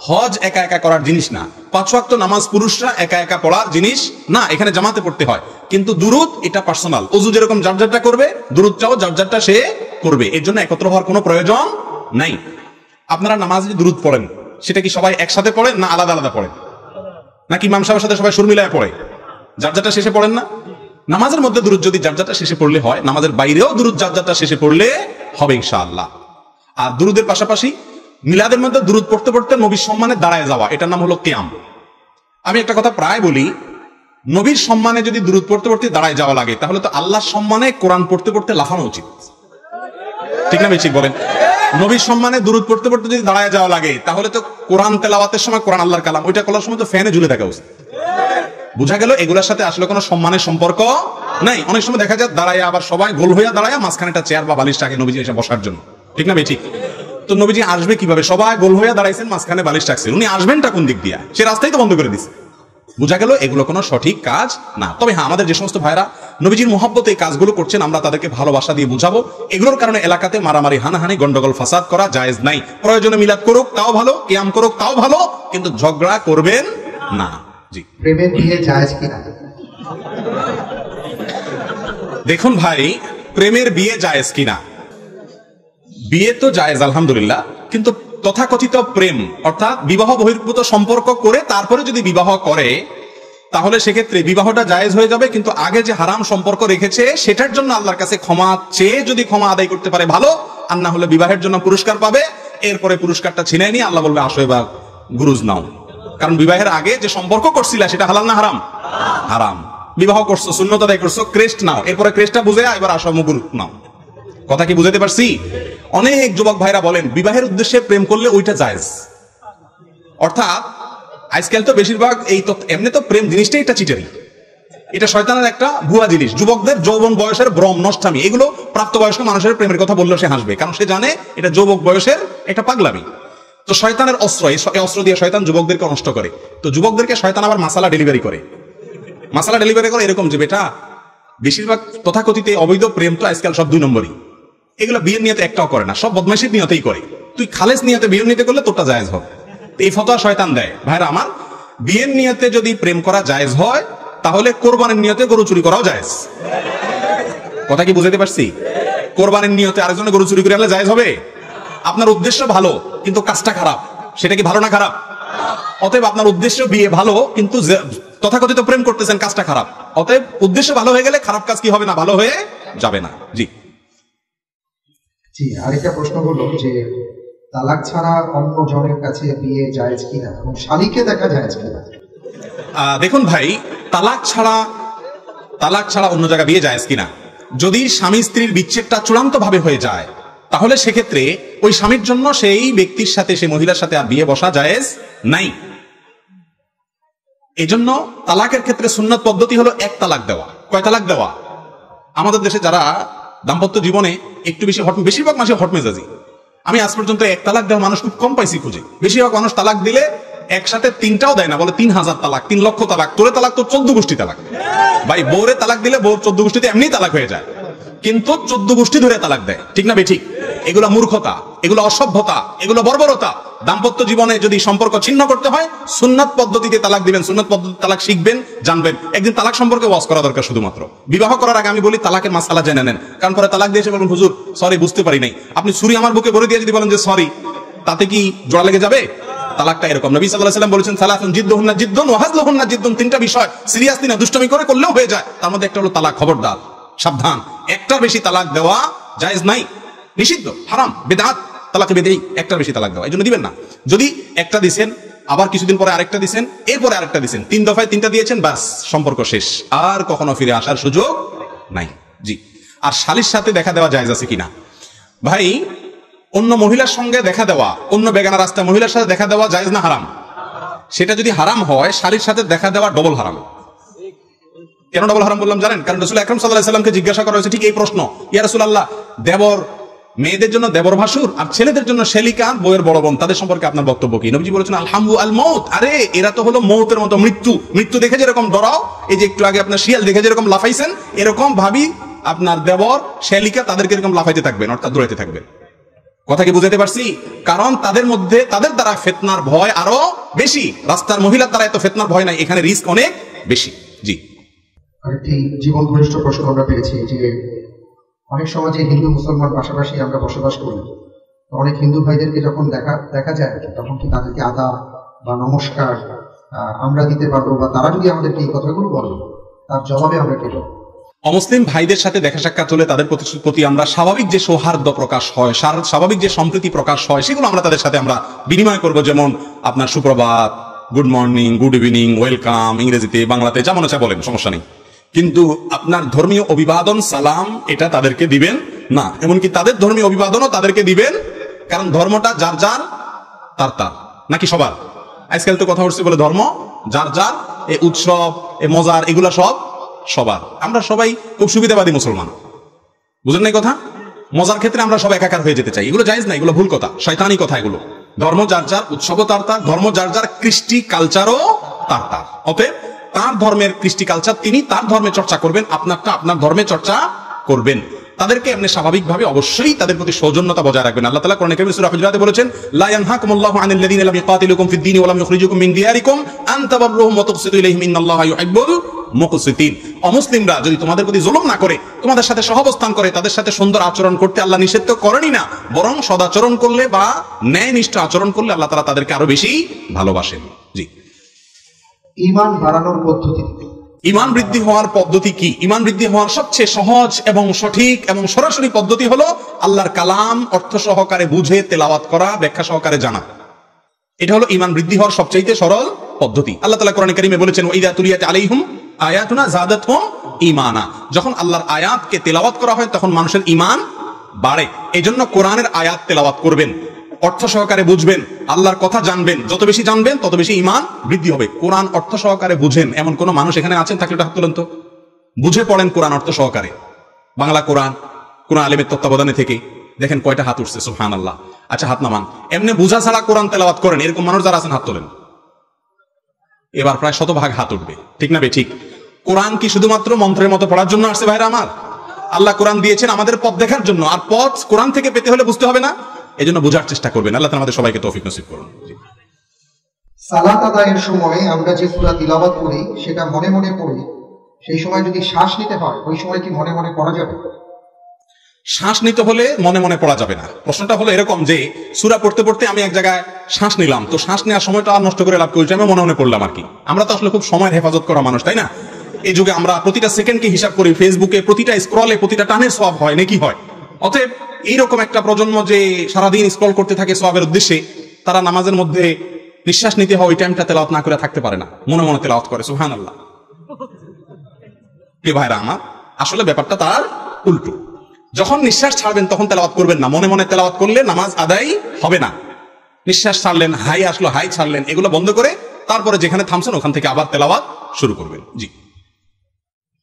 হজ একা একা করার জিনিস না, 5 ওয়াক্ত নামাজ পুরুষরা একা একা পড়ার জিনিস না, এখানে জামাতে পড়তে হয়। কিন্তু দুরূদ এটা পার্সোনাল। ওযু যেরকম যার যারটা করবে, দুরূদটাও যার যারটা সে করবে। এর জন্য একত্র হওয়ার কোনো প্রয়োজন নাই। আপনারা নামাজে দুরূদ পড়েন, সেটা কি সবাই একসাথে পড়েন না আলাদা আলাদা পড়েন? নাকি ইমাম সাহেবের সাথে সবাই সুর মিলায় পড়ে? যার যারটা শেষে পড়েন না? নামাজের মধ্যে দুরূদ যদি যার যারটা শেষে পড়লে হয়, নামাজের বাইরেও দুরূদ যার যারটা শেষে পড়লে হবে ইনশাআল্লাহ। আর দুরূদের পাশাপাশি মিলাদের মধ্যে দুরূদ পড়তে পড়তে নবীর সম্মানে দাঁড়ায় যাওয়া, এটার নাম হলো কিয়াম। আমি একটা কথা প্রায় বলি, নবীর সম্মানে যদি দুরূদ পড়তে পড়তে দাঁড়ায় যাওয়া লাগে, তাহলে তো আল্লাহর সম্মানে কোরআন পড়তে পড়তে লাফানো উচিত, ঠিক না বেশি বলেন? নবীর সম্মানে দুরূদ পড়তে পড়তে যদি দাঁড়ায় যাওয়া লাগে, তাহলে তো কোরআন তেলাওয়াতের সময় কোরআন আল্লাহর কালাম, ওইটা করার সময় তো ফ্যানে ঝুলে থাকা উচিত। বুঝা গেল এগুলোর সাথে আসলে কোনো সম্মানের সম্পর্ক নাই। অনেক সময় দেখা যায় দাঁড়ায় আবার সবাই গোল হইয়া দাঁড়ায়, মাঝখানে একটা চেয়ার বা বালিশ রাখে নবীজি এসে বসার জন্য, ঠিক না বেঠিক? তো নবীজি আসবে কিভাবে? সবাই গোল হইয়া দাঁড়াইছেন, মাঝখানে বালিশ রাখছেন, উনি আসবেনটা কোন দিক দিয়া? সে রাস্তাই তো বন্ধ করে দিচ্ছে। বুঝা গেল এগুলো কোনো সঠিক কাজ না। তবে হ্যাঁ, আমাদের যে সমস্ত ভাইরা নবীজির মুহাব্বতে এই কাজগুলো করছেন, আমরা তাদেরকে ভালোবাসা দিয়ে বুঝাবো এগুলোর কারণে এলাকাতে মারামারি, হানাহানি, গন্ডগোল, ফাসাদ করা জায়েজ নাই। প্রয়োজনে মিলাদ করুক তাও ভালো, কিয়াম করুক তাও ভালো, কিন্তু ঝগড়া করবেন না। জি, প্রেমের বিয়ে জায়েজ কিনা? দেখুন ভাই, প্রেমের বিয়ে জায়েজ কিনা? বিয়ে তো জায়েজ আলহামদুলিল্লাহ, কিন্তু তথাকথিত প্রেম অর্থাৎ বিবাহ বহির্ভূত সম্পর্ক করে তারপরে যদি বিবাহ করে, তাহলে সেক্ষেত্রে বিবাহটা জায়েজ হয়ে যাবে, কিন্তু আগে যে হারাম সম্পর্ক রেখেছে সেটার জন্য আল্লাহর কাছে ক্ষমা চেয়ে যদি ক্ষমা আদায় করতে পারে ভালো, আর না হলে বিবাহের জন্য পুরস্কার পাবে, এরপরে পুরস্কারটা ছিনাই নিয়ে আল্লাহ বলবে আসো এবার গুরুজ নাও। কারণ বিবাহের আগে যে সম্পর্ক করছিলা সেটা হালাল না হারাম? হারাম। বিবাহ করছো, সুন্নত আদায় করছো, ক্রেস্ট নাও, এরপরে ক্রেস্টটা বুঝে এবার আসো মুগুর নাও। কথা কি বুঝাতে পারছি? অনেক যুবক ভাইরা বলেন বিবাহের উদ্দেশ্যে প্রেম করলে ওইটা জায়েজ। অর্থাৎ আজকাল তো বেশিরভাগ এই তো এমনি তো প্রেম জিনিসটাই একটা চিটারি, এটা শয়তানের একটা ভুয়া জিনিস। যুবকদের যৌবন বয়সের ভ্রম, নষ্টামি, এগুলো প্রাপ্তবয়স্ক মানুষের প্রেমের কথা বললেও সে হাসবে, কারণ সে জানে এটা যুবক বয়সের একটা পাগলামি। তো শয়তানের অস্ত্র, এই অস্ত্র দিয়ে শয়তান যুবকদেরকে নষ্ট করে। তো যুবকদেরকে শয়তান আবার মাসালা ডেলিভারি করে এরকম যে বেটা বেশিরভাগ তথাকথিত অবৈধ প্রেম তো আজকাল সব 2 নম্বরই, এগুলো বিয়ের নিয়তে একটাও করে না, সব বদমাইশের নিয়তেই করে। তুই খালেস নিয়তে বিয়ের নিয়তে করলে তোরটা জায়েজ হবে। এই ফতোয়া শয়তান দেয়। ভাইরা আমার, বিয়ের নিয়তে যদি প্রেম করা জায়েজ হয়, তাহলে কোরবানির নিয়তে গরু চুরি করাও জায়েজ। কথা কি বুঝাতে পারছি? কোরবানির নিয়তে আরেকজনের গরু চুরি করে আনলে জায়েজ হবে? আপনার উদ্দেশ্য ভালো কিন্তু কাজটা খারাপ, সেটা কি ভালো না খারাপ? অতএব আপনার উদ্দেশ্য বিয়ে ভালো, কিন্তু তথাকথিত প্রেম করতেছেন, কাজটা খারাপ। অতএব উদ্দেশ্য ভালো হয়ে গেলে খারাপ কাজ কি হবে না? ভালো হয়ে যাবে না। জি জি, আরেকটা প্রশ্ন হলো যে তালাক ছাড়া অন্য জনের কাছে বিয়ে জায়েজ কিনা এবং শালীকে দেখা জায়েজ কিনা? দেখুন ভাই, তালাক ছাড়া অন্য জায়গায় বিয়ে জায়েজ কিনা, যদি স্বামী স্ত্রীর বিচ্ছেদটা চূড়ান্ত ভাবে হয়ে যায়, তাহলে সেক্ষেত্রে ওই স্বামীর জন্য সেই ব্যক্তির সাথে, সেই মহিলার সাথে আর বিয়ে বসা জায়েজ নাই। এই জন্য তালাকের ক্ষেত্রে সুন্নাত পদ্ধতি হলো 1 তালাক দেওয়া। কয় তালাক দেওয়া? আমাদের দেশে যারা দাম্পত্য জীবনে একটু বেশি বেশিরভাগ মানুষ হটমেজাজি, আমি আজ পর্যন্ত 1 তালাক দেওয়া মানুষ খুব কম পাইছি খুঁজে। বেশিরভাগ মানুষ তালাক দিলে একসাথে 3টাও দেয় না, বলে 3000 তালাক, 3 লক্ষ তালাক। তোরে তালাক তো 14 গোষ্ঠী তালাক। ভাই, বউরে তালাক দিলে বউ 14 গোষ্ঠীতে এমনি তালাক হয়ে যায়, কিন্তু 14 গোষ্ঠী ধরে তালাক দেয়, ঠিক না বেঠিক? এগুলো মূর্খতা, এগুলো অসভ্যতা, এগুলো বর্বরতা। দাম্পত্য জীবনে যদি সম্পর্ক ছিন্ন করতে হয়, সুন্নাত পদ্ধতিতে তালাক দিবেন, সুন্নাত পদ্ধতি তালাক শিখবেন, জানবেন। একদিন তালাক সম্পর্কে ওয়াজ করা দরকার শুধুমাত্র। বিবাহ করার আগে আমি বলি তালাকের মাসআলা জেনে নেন, কারণ পরে তালাক দিয়ে এসে বলুন হুজুর সরি বুঝতে পারি নাই। আপনি ছুরি আমার বুকে ভরে দিয়ে যদি বলেন যে সরি, তাতে কি জোড়া লেগে যাবে? তালাকটা এরকম। নবী সাল্লাল্লাহু আলাইহি ওয়াসাল্লাম বলেছেন সালাতুন জিদ্দুহুন্না জিদ্দুন ওয়া হাজলুহুন্না জিদ্দুন, 3টা বিষয় সিরিয়াসলি না, দুষ্টমি করে করলেও হয়ে যায়। তার মধ্যে একটা হলো তালাক। খবরদার, সাবধান, একটার বেশি তালাক দেওয়া জায়েজ নাই, নিষিদ্ধ, হারাম, বিদআত। তালাকে বেদেই, একটার বেশি তালাক দেওয়া, এই জন্য দিবেন না। যদি একটা দিছেন, আবার কিছুদিন পরে আরেকটা দিছেন, এরপরে আরেকটা দিছেন, 3 দফায় 3টা দিয়েছেন, বাস সম্পর্ক শেষ, আর কখনো ফিরে আসার সুযোগ নাই। জি। আর শালীর সাথে দেখা দেওয়া জায়েজ আছে কিনা? ভাই, অন্য মহিলার সঙ্গে দেখা দেওয়া, অন্য বেগানা রাস্তায় মহিলার সাথে দেখা দেওয়া জায়েজ না হারাম? সেটা যদি হারাম হয়, শালীর সাথে দেখা দেওয়া ডবল হারাম। কেন ডবল হারাম বললাম জানেন? কারণ রাসূল আকরাম সাল্লাল্লাহু আলাইহি ওয়াসাল্লামকে জিজ্ঞাসা করা হয়েছে ঠিক এই প্রশ্ন, ইয়া রাসূলুল্লাহ, দেবর মেয়েদের জন্য দেবর ভাসুর আর ছেলেদের জন্য শেলিকা, বউয়ের বড় বোন, তাদের সম্পর্কে আপনার বক্তব্য কি? নবীজি বলেছেন আলহামু আল মউত। আরে এরা তো হলো মউতের মতো, মৃত্যু দেখে যেরকম ডরাও, এই যে একটু আগে আপনার শিয়াল দেখে যেরকম লাফাইছেন, এরকম ভাবি আপনার দেবর শেলিকা তাদেরকে এরকম লাফাইতে থাকবেন, অর্থাৎ দৌড়াইতে থাকবেন। কথা কি বুঝাতে পারছি? কারণ তাদের মধ্যে, তাদের দ্বারা ফিতনার ভয় আরো বেশি। রাস্তার মহিলার দ্বারা এত ফিতনার ভয় নাই, এখানে রিস্ক অনেক বেশি। জি। আরেকটি জীবন ঘনিষ্ঠ প্রশ্ন আমরা পেয়েছি যে অনেক সমাজে হিন্দু মুসলমান পাশাপাশি আমরা বসবাস করি, অনেক হিন্দু ভাইদেরকে যখন দেখা যায়, তখন কি তাদেরকে আদাব বা নমস্কার আমরা দিতে পারবো, বা তারা যদি আমাদেরকে এই কথাগুলো বলে তার জবাবে আমরা কি বলবো? অমুসলিম ভাইদের সাথে দেখা সাক্ষাৎ হলে তাদের প্রতি আমরা স্বাভাবিক যে সৌহার্দ্য প্রকাশ হয়, স্বাভাবিক যে সম্প্রীতি প্রকাশ হয়, সেগুলো আমরা তাদের সাথে আমরা বিনিময় করব। যেমন আপনার সুপ্রভাত, good morning, good evening, welcome, ইংরেজিতে বাংলাতে যা মনে চায় বলেন, সমস্যা নেই। কিন্তু আপনার ধর্মীয় অভিবাদন সালাম এটা তাদেরকে দিবেন না, এমনকি তাদের ধর্মীয় অভিবাদনও তাদেরকে দিবেন, কারণ ধর্মটা যার যার তার তার, নাকি সবার? আজকাল তো কথা হচ্ছে বলে ধর্ম যার যার, এই উৎসব, এই মজার, এগুলা সব সবার। আমরা সবাই খুব সুবিধাবাদী মুসলমান, বুঝলেন না কথা? মজার ক্ষেত্রে আমরা সব একাকার হয়ে যেতে চাই, এগুলো জায়েজ না, এগুলো ভুল কথা, শয়তানি কথা এগুলো। ধর্ম যার যার, উৎসবও তার তার, ধর্ম যার যার, কৃষ্টি কালচারও তার তার। অতএব তার ধর্মের কৃষ্টি কালচার তিনি তার ধর্মে চর্চা করবেন, আপনারটা আপনার ধর্মে চর্চা করবেন। তাদেরকে এমনি স্বাভাবিকভাবে অবশ্যই তাদের প্রতি সৌজন্যতা বজায় রাখবেন। আল্লাহ তাআলা কোরআনে কারীমে সূরা হুজুরাতে বলেছেন, লা ইয়ানহাকুমুল্লাহু আনিল লাযিনা লাম ইউকাতিলুকুম ফিদ দীনি ওয়া লাম ইখরিজুকুম মিন দিয়ারিকুম আন তাবাররুহুম ওয়া তুকসিতু ইলাইহিম ইন্নাল্লাহা ইউহিব্বুল মুকসিতিন। অমুসলিমরা যদি তোমাদের প্রতি জুলুম না করে, তোমাদের সাথে সহাবস্থান করে, তাদের সাথে সুন্দর আচরণ করতে আল্লাহ নিষেধ তো করেনই না, বরং সদাচরণ করলে বা ন্যায়নিষ্ঠ আচরণ করলে আল্লাহ তাআলা তাদেরকে আরো বেশি ভালোবাসেন। জি। ঈমান বাড়ানোর পদ্ধতি, ঈমান বৃদ্ধি হওয়ার পদ্ধতি কি? ঈমান বৃদ্ধি হওয়ার সবচেয়ে সহজ এবং সঠিক এবং সরাসরি পদ্ধতি হলো আল্লাহর কালাম অর্থ সহকারে বুঝে তেলাওয়াত করা, ব্যাখ্যা সহকারে জানা। এটা হলো ঈমান বৃদ্ধি হওয়ার সবচেয়ে সরল পদ্ধতি। আল্লাহ তাআলা কোরআনে কারীমে বলেছেন, ওয়া ইযা তুলিয়াত আলাইহিম আয়াতুনা যাদাতহুম ঈমানা। যখন আল্লাহর আয়াতকে তেলাওয়াত করা হয় তখন মানুষের ঈমান বাড়ে। এজন্য কোরআনের আয়াত তেলাওয়াত করবেন, অর্থ সহকারে বুঝবেন, আল্লাহর কথা জানবেন। যত বেশি জানবেন তত বেশি ঈমান বৃদ্ধি হবে। কোরআন অর্থ সহকারে বুঝেন এমন কোন মানুষ এখানে আছেন থাকলে হাত তোলেন তো। বুঝে পড়েন কোরআন অর্থ সহকারে, বাংলা কোরআন, কোন আলেমের তত্ত্বাবধানে থেকে। দেখেন কয়টা হাত উঠছে, সুবহানাল্লাহ। আচ্ছা হাত নামান। এমনি বুঝা ছাড়া কোরআন তেলাওয়াত করেন এরকম মানুষ যারা আছেন হাত তোলেন। এবার প্রায় 100% হাত উঠবে, ঠিক না বে ঠিক? কোরআন কি শুধুমাত্র মন্ত্রের মতো পড়ার জন্য আসছে ভাইরা আমার? আল্লাহ কোরআন দিয়েছেন আমাদের পথ দেখার জন্য, আর পথ কোরআন থেকে পেতে হলে বুঝতে হবে না? এজন্য বোঝার চেষ্টা করবেন। আল্লাহ তাআলা আমাদের সবাইকে তৌফিক নসিব করুন। সালাত আদায়ের সময় আমরা যে সূরা তিলাওয়াত করি সেটা মনে মনে পড়ি, সেই সময় যদি শ্বাস নিতে হয় ওই সময় কি মনে মনে পড়া যাবে? শ্বাস নিতে হলে মনে মনে পড়া যাবে না। প্রশ্নটা হলো এরকম যে সূরা পড়তে পড়তে আমি এক জায়গায় শ্বাস নিলাম, তো শ্বাস নেওয়ার সময়টা আর নষ্ট করে লাভ করি, আমি মনে মনে পড়লাম আর কি। আমরা তো আসলে খুব সময়ের হেফাজত করা মানুষ, তাই না? এই যুগে আমরা প্রতিটা সেকেন্ডকে হিসাব করি, ফেসবুকে প্রতিটা স্ক্রলে প্রতিটা টানের সওয়াব হয়, নেকি হয়। অতএব এইরকম একটা প্রজন্ম যে সারাদিন স্ক্রল করতে থাকে সওয়াবের উদ্দেশ্যে, তারা নামাজের মধ্যে নিঃশ্বাস নিতে হয় ওই টাইমটা তেলাওয়াত না করে থাকতে পারে না, মনে মনে তেলাওয়াত করে। সুবহানাল্লাহ। কে ভাইরা আমার, আসলে ব্যাপারটা তার উল্টো। যখন নিঃশ্বাস ছাড়বেন তখন তেলাওয়াত করবেন না, মনে মনে তেলাওয়াত করলে নামাজ আদায় হবে না। নিঃশ্বাস ছাড়লেন, হাই আসলো, হাই ছাড়লেন, এগুলো বন্ধ করে তারপরে যেখানে থামছেন ওখান থেকে আবার তেলাওয়াত শুরু করবেন। জি।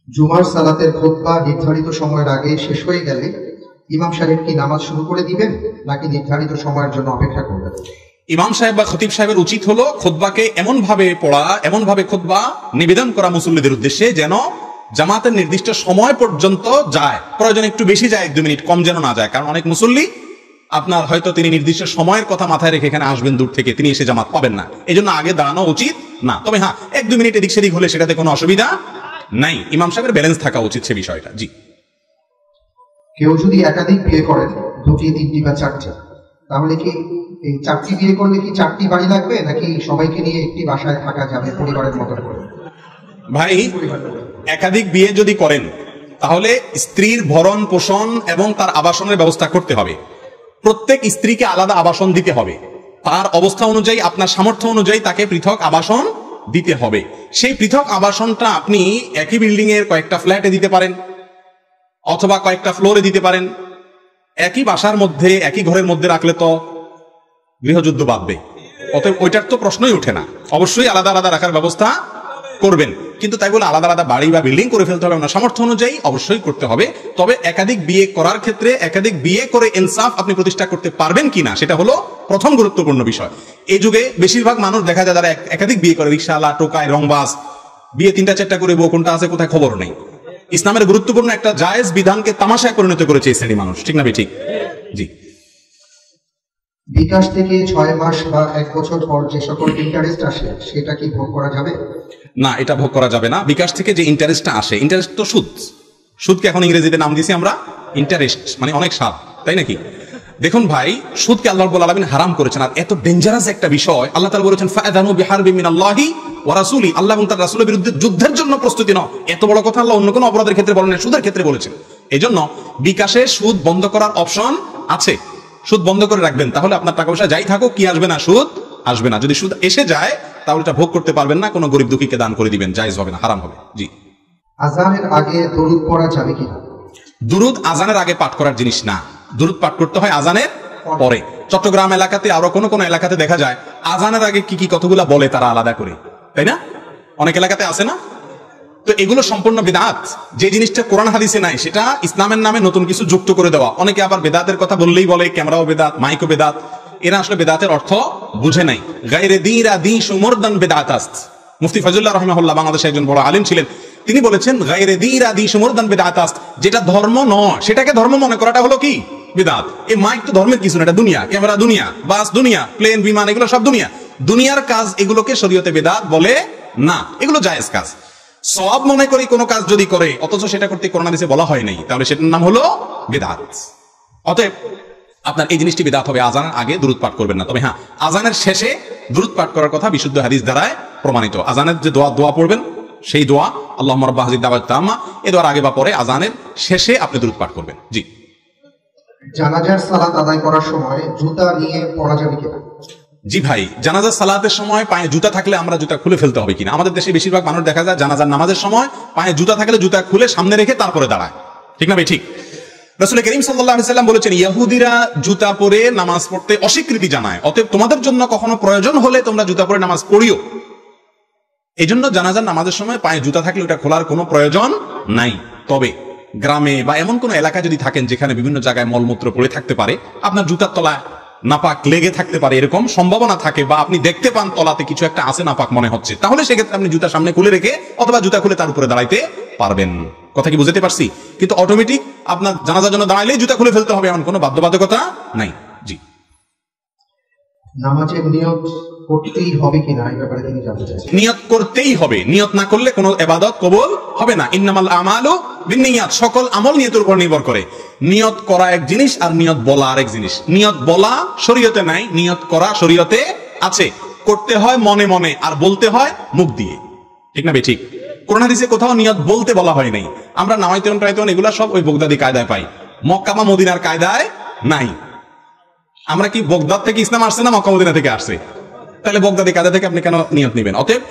জুমার সালাতের খুতবা নির্ধারিত সময়ের আগে শেষ হয়ে গেলে ইমাম সাহেব কি নামাজ শুরু করে দিবেন নাকি নির্ধারিত সময়ের জন্য অপেক্ষা করবেন? ইমাম সাহেব বা খতিব সাহেবের উচিত হলো খুতবাকে এমন ভাবে পড়া, এমন ভাবে খুতবা নিবেদন করা মুসল্লিদের উদ্দেশ্যে যেন জামাতের নির্দিষ্ট সময় পর্যন্ত যায়, প্রয়োজন একটু বেশি যায়, 1-2 মিনিট কম যেন না যায়। কারণ অনেক মুসল্লি আপনার হয়তো তিনি নির্দিষ্ট সময়ের কথা মাথায় রেখে এখানে আসবেন দূর থেকে, তিনি এসে জামাত পাবেন না, এই জন্য আগে দাঁড়ানো উচিত না। তবে হ্যাঁ, 1-2 মিনিট এদিক সেদিক হলে সেটাতে কোনো অসুবিধা নাই। ইমাম সাহেবের ব্যালেন্স থাকা উচিত সে বিষয়টা। জি। কেউ যদি একাধিক বিয়ে করেন, 2টি, 3টি বা 4টি, তাহলে কি এই 4টি বিয়ে করলে কি 4টি বাড়ি লাগবে নাকি সবাইকে নিয়ে একটি বাসায় থাকা যাবে পরিবারের মতো করে? ভাই, একাধিক বিয়ে যদি করেন তাহলে স্ত্রীর ভরণ পোষণ এবং তার আবাসনের ব্যবস্থা করতে হবে। প্রত্যেক স্ত্রীকে আলাদা আবাসন দিতে হবে, তার অবস্থা অনুযায়ী, আপনার সামর্থ্য অনুযায়ী তাকে পৃথক আবাসন দিতে হবে। সেই পৃথক আবাসনটা আপনি একই বিল্ডিং এর কয়েকটা ফ্ল্যাটে দিতে পারেন অথবা কয়েকটা ফ্লোরে দিতে পারেন। একই বাসার মধ্যে, একই ঘরের মধ্যে রাখলে তো গৃহযুদ্ধ বাঁধবে, অতএব ওইটার তো প্রশ্নই ওঠে না। অবশ্যই আলাদা আলাদা রাখার ব্যবস্থা করবেন, কিন্তু তাই বলে আলাদা আলাদা বাড়ি বা বিল্ডিং করে ফেলতে হবে না, সামর্থ্য অনুযায়ী অবশ্যই করতে হবে। তবে একাধিক বিয়ে করার ক্ষেত্রে একাধিক বিয়ে করে ইনসাফ আপনি প্রতিষ্ঠা করতে পারবেন কিনা সেটা হলো প্রথম গুরুত্বপূর্ণ বিষয়। এই যুগে বেশিরভাগ মানুষ দেখা যায় যারা একাধিক বিয়ে করে, রিকশাওয়ালা, টোকায়, রংবাজ, বিয়ে 3টা-4টা করে বউ কোনটা আছে কোথায় খবর নেই। ইসলামের গুরুত্বপূর্ণ একটা জায়েজ বিধানকে তামাশায় পরিণত করেছে এই শ্রেণী মানুষ, ঠিক না ঠিক? জি। বিকাশ থেকে 6 মাস বা 1 বছর পর যে সকল ইন্টারেস্ট আসে সেটা কি ভোগ করা যাবে? না, এটা ভোগ করা যাবে না। বিকাশ থেকে যে ইন্টারেস্টটা আসে, ইন্টারেস্ট তো সুদ। সুদকে এখন ইংরেজিতে নাম দিয়েছি আমরা ইন্টারেস্ট, মানে অনেক স্বাদ, তাই নাকি? দেখুন ভাই, সুদকে আল্লাহ রাব্বুল আলামিন হারাম করেছেন, আর এত ডেঞ্জারাস একটা বিষয়। আল্লাহ তাআলা বলেছেন ফাআযানু বিহারবিন মিনাল্লাহি ওয়া রাসূলি, আল্লাহ এবং তার রাসূলের বিরুদ্ধে যুদ্ধের জন্য প্রস্তুতি নাও। এত বড় কথা আল্লাহ অন্য কোনো অপরাধের ক্ষেত্রে বলেন না, সুদের ক্ষেত্রে বলেছেন। এজন্য বিকাশে সুদ বন্ধ করার অপশন আছে, সুদ বন্ধ করে রাখবেন, তাহলে আপনার টাকা পয়সা যাই থাকুক কি আসবে না, সুদ আসবে না। যদি সুদ এসে যায় তাহলে এটা ভোগ করতে পারবেন না, কোনো গরিব দুঃখীকে দান করে দিবেন, জায়েজ হবে না, হারাম হবে। জি। আযানের আগে দরুদ পড়া যাবে কিনা? দুরুদ আজানের আগে পাঠ করার জিনিস না, দুরুদ পাঠ করতে হয় আজানের পরে। চট্টগ্রাম এলাকাতে আরো কোন কোন এলাকাতে দেখা যায় আজানের আগে কি কি কতগুলা বলে তারা আলাদা করে, তাই না? অনেক এলাকাতে আছে না? তো এগুলো সম্পূর্ণ বিদআত। যে জিনিসটা কোরআন হাদিসে নাই সেটা ইসলামের নামে নতুন কিছু যুক্ত করে দেওয়া। অনেকে আবার বেদাতের কথা বললেই বলে ক্যামেরাও বেদাত, মাইকও বেদাত। এরা আসলে বেদাতের অর্থ বুঝে নাই। গায়রে দীরা দীশু মুরদান বিদআতাস্ত। মুফতি ফজলুল্লাহ রাহিমাহুল্লাহ বাংলাদেশে একজন বড় আলেম ছিলেন, তিনি বলেছেন গায়রে দীরা দীশু মুরদান বিদআতাস্ত, যেটা ধর্ম নয় সেটাকে ধর্ম মনে করাটা হলো কি? বিদআত। এই মাইক তো ধর্মের কিছু না, এটা দুনিয়া, ক্যামেরা দুনিয়া, বাস দুনিয়া, প্লেন বিমান এগুলো সব দুনিয়া, দুনিয়ার কাজ। এগুলোকে শরীয়তে বিদআত বলে না, এগুলো জায়েজ কাজ। সওয়াব মনে করি কোনো কাজ যদি করে অথচ সেটা করতে কোরআন হাদিসে বলা হয় নাই, তাহলে সেটার নাম হলো বিদআত। অতএব আপনার এই জিনিসটি বিদআত হবে, আজানের আগে দুরূদ পাঠ করবেন না। তবে হ্যাঁ, আজানের শেষে দুরূদ পাঠ করার কথা বিশুদ্ধ হাদিস দ্বারায় প্রমাণিত। আজানের যে দোয়া পড়বেন সেই দোয়া আল্লাহুম্মা রাব্বা হাযিহি দাওয়াত তাম্মা, এই দোয়ার আগে বা পরে আজানের শেষে আপনি দুরূদ পাঠ করবেন। জি। জানাজার সালাত আদায় করার সময় জুতা নিয়ে পড়া যাবে কিনা? জি ভাই, জানাজার সালাতের সময় পায়ে জুতা থাকলে আমরা জুতা খুলে ফেলতে হবে কিনা? আমাদের দেশে বেশিরভাগ মানুষ দেখা যায় জানাজার নামাজের সময় পায়ে জুতা থাকলে জুতা খুলে সামনে রেখে তারপরে দাঁড়ায়, ঠিক না ভাই? ঠিক। রাসূল করিম সাল্লাল্লাহু আলাইহি সাল্লাম বলেছেন ইহুদিরা জুতা পরে নামাজ পড়তে অস্বীকৃতি জানায়, অতএব তোমাদের জন্য কখনো প্রয়োজন হলে তোমরা জুতা পরে নামাজ পড়িও। এই জন্য জানাজার নামাজের সময় পায়ে জুতা থাকলে ওটা খোলার কোনো প্রয়োজন নাই। তবে গ্রামে বা এমন কোন এলাকায় যদি থাকেন যেখানে বিভিন্ন জায়গায় মলমূত্র পড়ে থাকতে পারে, আপনার জুতার তলায় নাপাক লেগে থাকতে পারে, এরকম সম্ভাবনা থাকে, বা আপনি দেখতে পান তলাতে কিছু একটা আছে নাপাক মনে হচ্ছে, তাহলে সেক্ষেত্রে আপনি জুতা সামনে খুলে রেখে অথবা জুতা খুলে তার উপরে দাঁড়াইতে পারবেন। কথা কি বুঝতে পারছি? কিন্তু অটোমেটিক আপনার জানাজার জন্য দাঁড়াইলেই জুতা খুলে ফেলতে হবে এমন কোনো বাধ্যবাধকতা নাই। জি। নামাজের নিয়ত করতেই হবে কিনা এই ব্যাপারে তিনি জানতে চাইছেন। নিয়ত করতেই হবে, নিয়ত না করলে কোনো ইবাদত কবুল হবে না। ইন্নামাল আমালু বিন্নিয়াত, সকল আমল নিয়তের উপর নির্ভর করে। নিয়ত করা এক জিনিস আর নিয়ত বলা আরেক জিনিস। নিয়ত বলা শরীয়তে নাই, নিয়ত করা শরীয়তে আছে। করতে হয় মনে মনে আর বলতে হয় মুখ দিয়ে, ঠিক না ভাই? ঠিক। কোরআন হাদিসে কোথাও নিয়ত বলতে বলা হয় নাই। আমরা নামাইতেন প্রায়তন এগুলা সব ওই বগদাদি কায়দায় পাই, মক্কা বা মদিনার কায়দায় নাই। আমরা কি বগদাদ থেকে ইসলাম আসছে না মক্কা মদিনা থেকে আসছে? তাহলে বগদাদি কায়দা থেকে আপনি কেন নিয়ত নেবেন? অতএব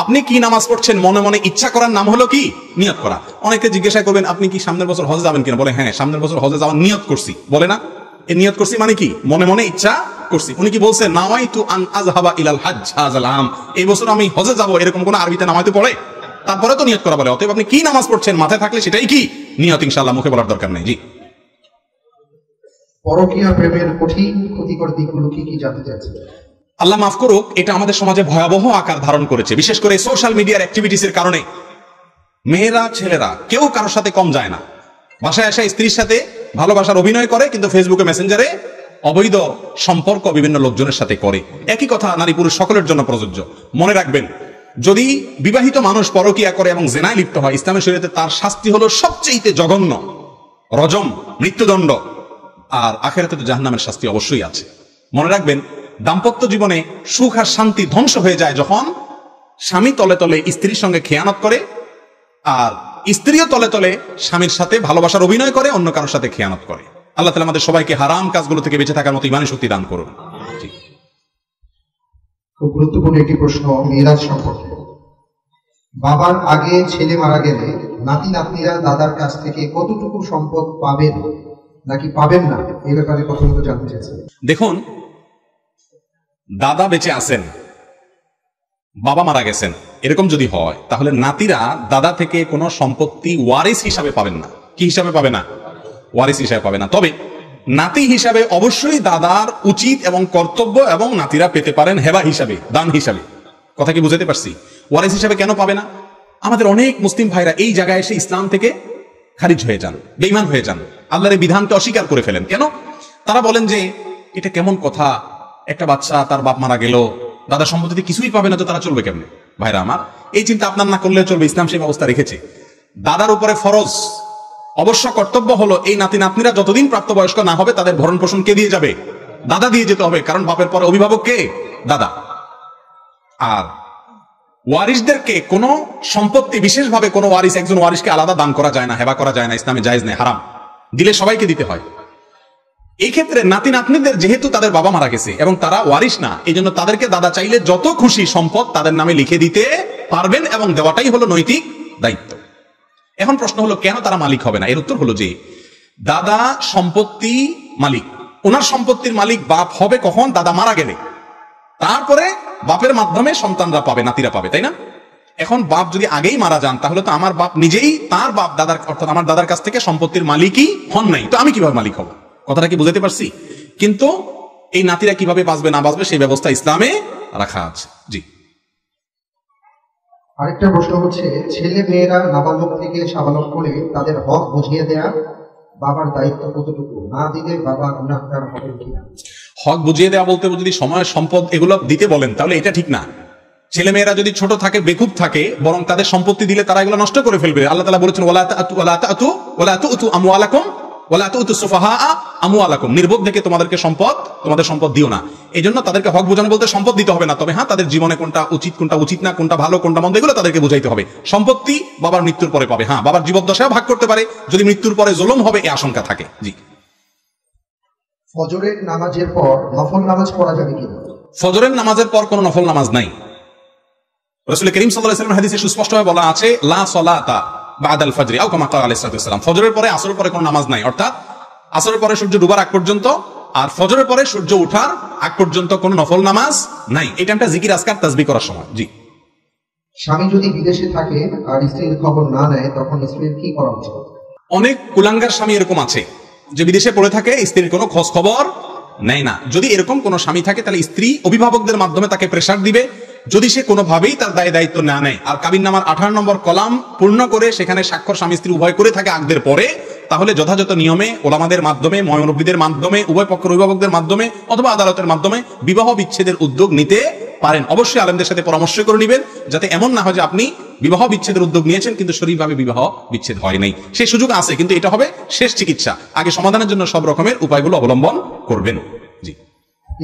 আপনি কি নামাজ পড়ছেন মনে মনে ইচ্ছা করার নাম হলো কি? নিয়ত করা। অনেকে জিজ্ঞাসা করবেন আপনি কি সামনের বছর হজে যাবেন কিনা? বলে হ্যাঁ, সামনের বছর হজে যাওয়ার নিয়ত করছি। বলে না, এই নিয়ত করছি মানে কি? মনে মনে ইচ্ছা করছি। উনি কি বলছেন নাওয়াইতু আন আযহাবা ইলাল হজ্জ হাযাল আম, এই বছর আমি হজে যাব, এরকম কোন আরবিতে নামাইতে পড়ে? তারপরে তো নিয়ত করা বলে। অতএব আপনি কি নামাজ পড়ছেন মাথায় থাকলে সেটাই কি নিয়ত, ইনশাআল্লাহ মুখে বলার দরকার নেই। জি। পরকীয়া প্রেমের কঠিন ক্ষতিকর দিকগুলো কি কি জানতে চাইছেন? আল্লাহ মাফ করুক, এটা আমাদের সমাজে ভয়াবহ আকার ধারণ করেছে, বিশেষ করে সোশ্যাল মিডিয়ার অ্যাক্টিভিটিস এর কারণে। মেয়েরা ছেলেরা কেউ কারোর সাথে কম যায় না। বাসায় আসা স্ত্রীর সাথে ভালোবাসার অভিনয় করে, কিন্তু ফেসবুকে মেসেঞ্জারে অবৈধ সম্পর্ক বিভিন্ন লোকজনের সাথে করে। একই কথা নারী পুরুষ সকলের জন্য প্রযোজ্য। মনে রাখবেন, যদি বিবাহিত মানুষ পরকীয়া করে এবং জেনায় লিপ্ত হয়, ইসলামের শরীয়তে তার শাস্তি হলো সবচেয়ে জঘন্য, রজম, মৃত্যুদণ্ড। আর আখিরাতে তো জাহান্নামের শাস্তি অবশ্যই আছে। মনে রাখবেন, দাম্পত্য জীবনে সুখ আর শান্তি ধ্বংস হয়ে যায় যখন স্বামী তলে তলে স্ত্রীর সঙ্গে খেয়ানত করে, আর স্ত্রীও তলে তলে স্বামীর সাথে ভালোবাসার অভিনয় করে, অন্য কারোর সাথে খেয়ানত করে। আল্লাহ তাআলা আমাদের সবাইকে হারাম কাজগুলো থেকে বেঁচে থাকার মতো ঈমানি শক্তি দান করুন। খুব গুরুত্বপূর্ণ একটি প্রশ্ন মিরাজ সম্পর্কে। বাবার আগে ছেলে মারা গেলে নাতি নাতনিরা দাদার কাছ থেকে কতটুকু সম্পদ পাবেন নাকি পাবেন না, এই ব্যাপারে প্রথমত জানতে চাইছেন। দেখুন, দাদা বেঁচে আছেন, বাবা মারা গেছেন, এরকম যদি হয় তাহলে নাতিরা দাদা থেকে কোনো সম্পত্তি ওয়ারিস হিসাবে পাবেন না। কি হিসাবে পাবে না? ওয়ারিস হিসাবে পাবে না। তবে নাতি হিসাবে অবশ্যই দাদার উচিত এবং কর্তব্য, এবং নাতিরা পেতে পারেন হেবা হিসাবে, দান হিসাবে। কথা কি বুঝতে পারছি? ওয়ারিস হিসাবে কেন পাবে না? আমাদের অনেক মুসলিম ভাইরা এই জায়গায় এসে ইসলাম থেকে খারিজ হয়ে যান, বেঈমান হয়ে যান, আল্লাহর বিধানকে অস্বীকার করে ফেলেন। কেন? তারা বলেন যে এটা কেমন কথা, একটা বাচ্চা তার বাপ মারা গেল, দাদা সম্পত্তিতে কিছুই পাবে না, তো তারা চলবে কেমনে? ভাইরা আমার, এই চিন্তা আপনার না করলে চলবে। ইসলাম সেই ব্যবস্থা রেখেছে। দাদার উপরে ফরজ অবশ্য কর্তব্য হলো এই নাতি নাতনিরা যতদিন প্রাপ্তবয়স্ক না হবে তাদের ভরণ পোষণ কে দিয়ে যাবে? দাদা দিয়ে যেতে হবে, কারণ বাপের পরে অভিভাবক কে? দাদা। আর ওয়ারিসদেরকে কোনো সম্পত্তি বিশেষভাবে কোনো ওয়ারিস একজন ওয়ারিসকে আলাদা দান করা যায় না, হেবা করা যায় না, ইসলামে জায়েজ নেই, হারাম। দিলে সবাইকে দিতে হয়। এই ক্ষেত্রে নাতি নাতনিদের যেহেতু তাদের বাবা মারা গেছে এবং তারা ওয়ারিস না, এই জন্য তাদেরকে দাদা চাইলে যত খুশি সম্পদ তাদের নামে লিখে দিতে পারবেন এবং দেওয়াটাই হলো নৈতিক দায়িত্ব। এখন প্রশ্ন হলো কেন তারা মালিক হবে না? এর উত্তর হলো যে দাদা সম্পত্তি মালিক, ওনার সম্পত্তির মালিক বাপ হবে কখন? দাদা মারা গেলে। তারপরে বাপের মাধ্যমে সন্তানরা পাবে, নাতিরা পাবে, তাই না? এখন বাপ যদি আগেই মারা যান তাহলে তো আমার বাপ নিজেই তার বাপ দাদার অর্থাৎ আমার দাদার কাছ থেকে সম্পত্তির মালিকই হন নাই, তো আমি কিভাবে মালিক হব? কথাটা কি বুঝাতে পারছি? কিন্তু এই নাতিরা কিভাবে বাঁচবে না বাঁচবে সেই ব্যবস্থা ইসলামে রাখা আছে। জি। আরেকটা প্রশ্ন হচ্ছে, ছেলে মেয়েরা নাবালক থেকে সাবালক করে তাদের হক বুঝিয়ে দেয়া বাবার দায়িত্ব কতটুকু? না দিলে বাবা গুনাহগার হবেন কিনা? হক বুঝিয়ে দেওয়া বলতে যদি সময় সম্পদ এগুলো দিতে বলেন তাহলে এটা ঠিক না। ছেলে মেয়েরা যদি ছোট থাকে, বেকুব থাকে, বরং তাদের সম্পত্তি দিলে তারা এগুলো নষ্ট করে ফেলবে। আল্লাহ তাআলা বলেছেন নির্বোধ থেকে তোমাদেরকে তোমাদের সম্পদ দিও না। এই জন্য তাদেরকে হক বোঝানো বলতে সম্পদ দিতে হবে না, তবে হ্যাঁ তাদের জীবনে কোনটা উচিত না, কোনটা ভালো কোনটা মন্দ এগুলো তাদেরকে বুঝাইতে হবে। সম্পত্তি বাবার মৃত্যুর পরে পাবে, হ্যাঁ বাবার জীবদ্দশায় ভাগ করতে পারে, যদি মৃত্যুর পরে জুলুম হবে এই আশঙ্কা থাকে। জি। ফজরের নামাজের পর নফল নামাজ পড়া যাবে কিনা? ফজরের নামাজের পর কোনো নফল নামাজ নাই। রাসূল করিম সাল্লাল্লাহু আলাইহি ওয়াসাল্লামের হাদিসে সুস্পষ্টভাবে বলা আছে লা সালাতা বাদাল ফজরি আও কামা ক্বালা আলাইহিস সালাম, ফজরের পরে আসরের পরে কোনো নামাজ নাই। অর্থাৎ আসরের পরে সূর্য ডুবার আগ পর্যন্ত আর ফজরের পরে সূর্য ওঠার আগ পর্যন্ত কোনো নফল নামাজ নাই। এটা একটা জিকির আজকার তাসবিহ করার সময়। জি। স্বামী যদি বিদেশে থাকে আর স্ত্রীর খবর না নেয় তখন স্ত্রীর কি করা উচিত? অনেক কুলাঙ্গার স্বামী এরকম আছে যে বিদেশে পড়ে থাকে, স্ত্রীর কোনো খোঁজ খবর নেয় না। যদি এরকম কোনো স্বামী থাকে তাহলে স্ত্রী অভিভাবকদের মাধ্যমে তাকে প্রেসার দিবে। যদি সে কোনোভাবেই তার দায়িত্ব না নেয় আর কাবিননামার 18 নম্বর কলাম পূর্ণ করে সেখানে স্বাক্ষর স্বামী স্ত্রী উভয় করে থাকে আগদের পরে, তাহলে যথাযথ নিয়মে ওলামাদের মাধ্যমে, মুরব্বিদের মাধ্যমে, উভয় পক্ষের অভিভাবকদের মাধ্যমে অথবা আদালতের মাধ্যমে বিবাহ বিচ্ছেদের উদ্যোগ নিতে পারেন। অবশ্যই আলেমদের সাথে পরামর্শ করে নেবেন, যাতে এমন না হয় যে আপনি বিবাহ বিচ্ছেদের উদ্যোগ নিয়েছেন কিন্তু শরীরভাবে বিবাহ বিচ্ছেদ হয় নাই। সেই সুযোগ আছে, কিন্তু এটা হবে শেষ চিকিৎসা। আগে সমাধানের জন্য সব রকমের উপায়গুলো অবলম্বন করবেন। জি।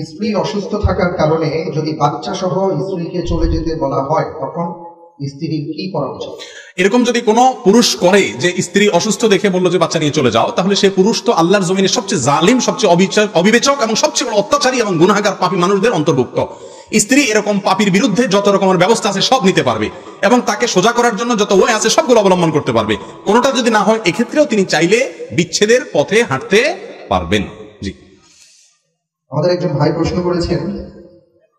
স্ত্রী অসুস্থ থাকার কারণে যদি বাচ্চা সহ স্ত্রীকে চলে যেতে বলা হয় তখন স্ত্রীর কি করা উচিত? এরকম যদি কোনো পুরুষ করে যে স্ত্রী অসুস্থ দেখে বললো যে বাচ্চা নিয়ে চলে যাও, তাহলে সে পুরুষ তো আল্লাহর জমিনে সবচেয়ে জালিম, সবচেয়ে অবিবেচক এবং সবচেয়ে বড় অত্যাচারী এবং গুনাহগার পাপী মানুষদের অন্তর্ভুক্ত। স্ত্রী এরকম পাপীর বিরুদ্ধে যত রকমের ব্যবস্থা আছে সব নিতে পারবে এবং তাকে সোজা করার জন্য যত ওয়ে আছে সবগুলো অবলম্বন করতে পারবে। কোনোটা যদি না হয় এক্ষেত্রেও তিনি চাইলে বিচ্ছেদের পথে হাঁটতে পারবেন। জি। আমাদের একজন ভাই প্রশ্ন করেছেন,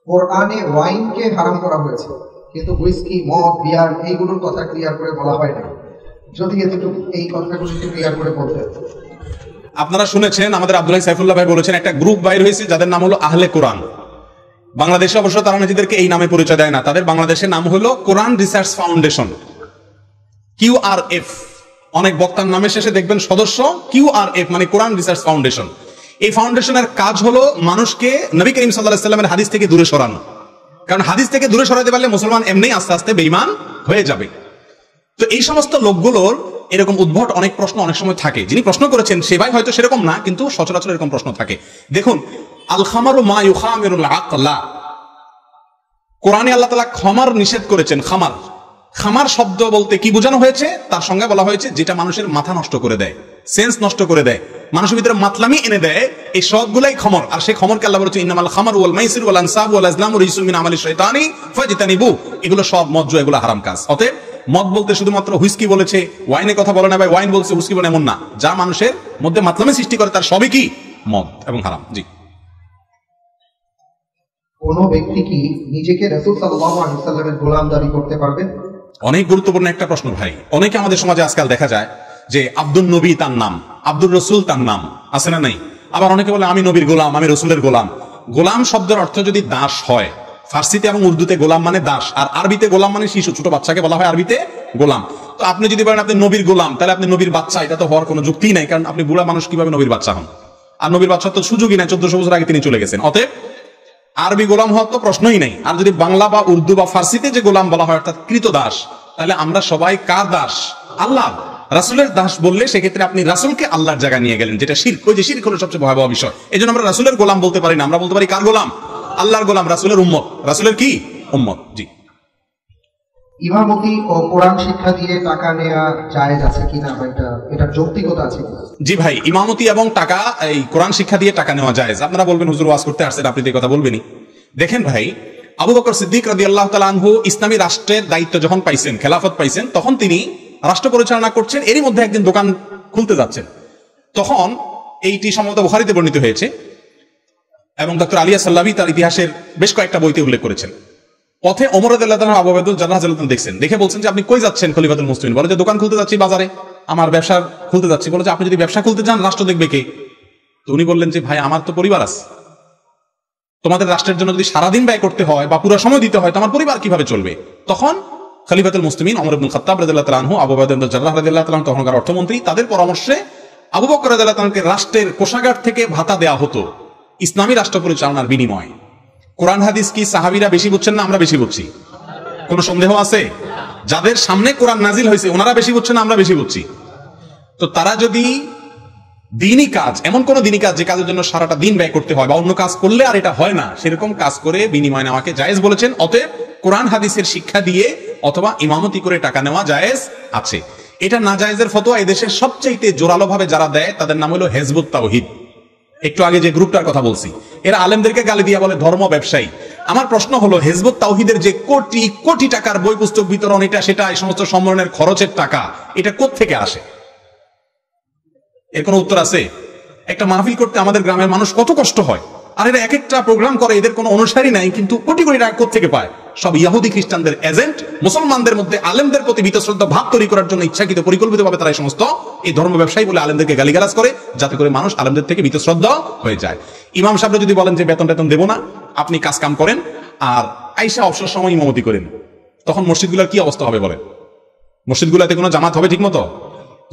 কোরআনে ওয়াইনকে হারাম করা হয়েছে কিন্তু হুইস্কি, মদ, বিয়ার এইগুলোর কথা ক্লিয়ার করে বলা হয় না। যদি এই কথাগুলো একটু ক্লিয়ার করে বলতেন। আপনারা শুনেছেন আমাদের আব্দুল্লাহ সাইফুল্লাহ ভাই বলেছেন একটা গ্রুপ বাইর হয়েছে যাদের নাম হলো আহলে কোরআন। বাংলাদেশে অবশ্য তারা নিজেদেরকে এই নামে পরিচয় দেয় না, তাদের বাংলাদেশের নাম হলো কোরআন রিসার্চ ফাউন্ডেশন, QRF। অনেক বক্তার নামের শেষে দেখবেন সদস্য QRF, মানে কোরআন রিসার্চ ফাউন্ডেশন। এই ফাউন্ডেশনের কাজ হলো মানুষকে নবী করিম সাল্লাল্লাহু আলাইহি ওয়াসাল্লামের হাদিস থেকে দূরে সরানো, কারণ হাদিস থেকে দূরে সরাতে পারলে মুসলমান এমনিই আস্তে আস্তে বেঈমান হয়ে যাবে। তো এই সমস্ত লোকগুলোর এরকম উদ্ভট অনেক প্রশ্ন অনেক সময় থাকে। যিনি প্রশ্ন করেছেন সে ভাই হয়তো সেরকম না, কিন্তু সচরাচর এরকম প্রশ্ন থাকে। দেখুন, আল খামারু মা ইউখামিরুল আকলা, কোরআনে আল্লাহ তাআলা খামার নিষেধ করেছেন। খামার, খামার শব্দ বলতে কি বোঝানো হয়েছে তার সংজ্ঞা বলা হয়েছে যেটা মানুষের মাথা নষ্ট করে দেয়, সেন্স নষ্ট করে দেয়, মানুষের ভিতরে মাতলামি এনে দেয়, এই সবগুলাই খমর। আর সেই খমরকে আল্লাহ বলেছে ইন্নামাল খামারু ওয়াল মাইসির ওয়াল আনসাবু ওয়াল আজলামু রিজসুম মিন আমালিশ শাইতানি ফাজতানিবু, এগুলো সব মদ জুয়া, এগুলো হারাম কাজ। অতএব মদ বলতে শুধুমাত্র হুইস্কি বলেছে, ওয়াইনের কথা বলে না ভাই, ওয়াইন বলছে হুইস্কি বলে এমন না। যা মানুষের মধ্যে মাতলামি সৃষ্টি করে তার সবই কি মদ এবং হারাম। জি। কোন ব্যক্তি কি নিজেকে রাসূল সাল্লাল্লাহু আলাইহি ওয়াসাল্লামের গোলাম দাবি করতে পারবে? অনেক গুরুত্বপূর্ণ একটা প্রশ্ন ভাই। অনেকে আমাদের সমাজে আজকাল দেখা যায় যে আব্দুল নবী তার নাম, আব্দুর রসুল তার নাম, আছে না নাই? আবার অনেকে বলে আমি নবীর গোলাম, আমি রসুলের গোলাম। গোলাম শব্দের অর্থ যদি দাস হয়, ফার্সিতে এবং উর্দুতে গোলাম মানে দাস, আর আরবিতে গোলাম মানে শিশু, ছোট বাচ্চাকে বলা হয় আরবিতে গোলাম। তো আপনি যদি বলেন আপনি নবীর গোলাম, তাহলে আপনি নবীর বাচ্চা, এটা তো হওয়ার কোনো যুক্তি নাই, কারণ আপনি বুড়া মানুষ কিভাবে নবীর বাচ্চা হন? আর নবীর বাচ্চা তো সুযোগই নাই, 1400 বছর আগে তিনি চলে গেছেন। অতএব আরবি গোলাম হওয়ার তো প্রশ্নই নাই। আর যদি বাংলা বা উর্দু বা ফার্সিতে যে গোলাম বলা হয় অর্থাৎ কৃত দাস, তাহলে আমরা সবাই কার দাস? আল্লাহ। রাসূলের দাস বললে সেক্ষেত্রে আপনি রাসূলকে আল্লাহর জায়গা নিয়ে গেলেন, যেটা শিরক। ওই যে শিরক হলো সবচেয়ে ভয়াবহ বিষয়। এজন্য আমরা রাসূলের গোলাম বলতে পারি না, আমরা বলতে পারি কার গোলাম? আল্লাহর গোলাম, রাসূলের উম্মত। রাসূলের কি? উম্মত। জি। ইমামতি ও কোরআন শিক্ষা দিয়ে টাকা নেওয়া জায়েজ আছে কিনা, বা এটা যৌক্তিকতা আছে কিনা? জি ভাই, ইমামতি এবং টাকা, এই কোরআন শিক্ষা দিয়ে টাকা নেওয়া জায়েজ। আপনারা বলবেন হুজুর ওয়াজ করতে আসছেন, আপনি তো এই কথা বলবেনই। দেখেন ভাই, আবু বকর সিদ্দিক রাদিয়াল্লাহু তাআলা আনহু ইসলামী রাষ্ট্রের দায়িত্ব যখন পাইছেন, খেলাফত পাইছেন, তখন তিনি রাষ্ট্র পরিচালনা করছেন। এরই মধ্যে একদিন দোকান খুলতে যাচ্ছেন। তখন এইটি সম্ভবত বুখারীতে বর্ণিত হয়েছে এবং ডক্টর আলিয়া সাল্লাবি তার ইতিহাসের বেশ কয়েকটা বইতে উল্লেখ করেছেন। পথে ওমর রাদিয়াল্লাহু তাআলা আবু উবাইদুল জাররাহ রাদিয়াল্লাহু তাআলা দেখছেন, দেখে বলছেন যে আপনি কই যাচ্ছেন খলিফাতুল মুসলিমিন? বলে যে দোকান খুলতে যাচ্ছি বাজারে, আমার ব্যবসা খুলতে যাচ্ছি। বলে যে আপনি যদি ব্যবসা খুলতে যান রাষ্ট্র দেখবে কে? তো উনি বললেন যে ভাই আমার তো পরিবার আছে, তোমাদের রাষ্ট্রের জন্য যদি সারাদিন ব্যয় করতে হয় বা পুরো সময় দিতে হয় তো আমার পরিবার কিভাবে চলবে? তখন খলিফাতুল মুসলিমিন ওমর ইবনুল খাত্তাব রাদিয়াল্লাহু তাআলা আনহু, আবু উবাইদুল জাররাহ রাদিয়াল্লাহু তাআলা তখনকার অর্থমন্ত্রী, তাদের পরামর্শে আবু বকর রাদিয়াল্লাহু তাআলাকে রাষ্ট্রের কোষাগার থেকে ভাতা দেওয়া হতো ইসলামী রাষ্ট্র পরিচালনার বিনিময়ে। কোরআন হাদিস কি সাহাবীরা বেশি বুঝছেন না আমরা বেশি বুঝছি? কোনো সন্দেহ আছে? যাদের সামনে কোরআন নাজিল হয়েছে ওনারা বেশি বুঝছেন না আমরা বেশি বুঝছি? তো তারা যদি দিনই কাজ, এমন কোন দিনই কাজ যে কাজের জন্য সারাটা দিন ব্যয় করতে হয় বা অন্য কাজ করলে আর এটা হয় না, সেরকম কাজ করে বিনিময় নেওয়াকে জায়েজ বলেছেন। অতএব কোরআন হাদিসের শিক্ষা দিয়ে অথবা ইমামতি করে টাকা নেওয়া জায়েজ আছে। এটা না জায়েজের ফতোয়া এদেশের সবচেয়ে জোরালো ভাবে যারা দেয় তাদের নাম হলো হেজবুত তাওহীদ। একটু আগে যে গ্রুপটার কথা বলছি, এরা আলেমদেরকে গালি দিয়ে বলে ধর্ম ব্যবসায়ী। আমার প্রশ্ন হলো, হেজবুত তাওহীদের যে কোটি কোটি টাকার বই পুস্তক বিতরণ, এটা সেটা এই সমস্ত সম্মেলনের খরচের টাকা, এটা কোত্থেকে আসে? এর কোনো উত্তর আছে? একটা মাহফিল করতে আমাদের গ্রামের মানুষ কত কষ্ট হয়, আর এরা এক একটা প্রোগ্রাম করে, এদের কোনো অনুসারী নাই, কিন্তু কোটি কোটি টাকা কোত্থেকে পায়? সব ইহুদি খ্রিস্টানদের এজেন্ট। মুসলমানদের মধ্যে আলেমদের প্রতি ভীতশ্রদ্ধা ভাব তৈরি করার জন্য ইচ্ছাকৃত পরিকল্পিতভাবে তারা এই সমস্ত এই ধর্ম ব্যবসায়ী বলে আলেমদেরকে গালিগালাজ করে, যাতে করে মানুষ আলেমদের থেকে ভীতশ্রদ্ধা হয়ে যায়। ইমাম সাহেবরা যদি বলেন যে বেতন টেতন দেবো না, আপনি কাজ কাম করেন আর আইসা অবসর সময় ইমামতি করেন, তখন মসজিদগুলোর কি অবস্থা হবে বলেন? মসজিদগুলোতে কোনো জামাত হবে ঠিক মতো?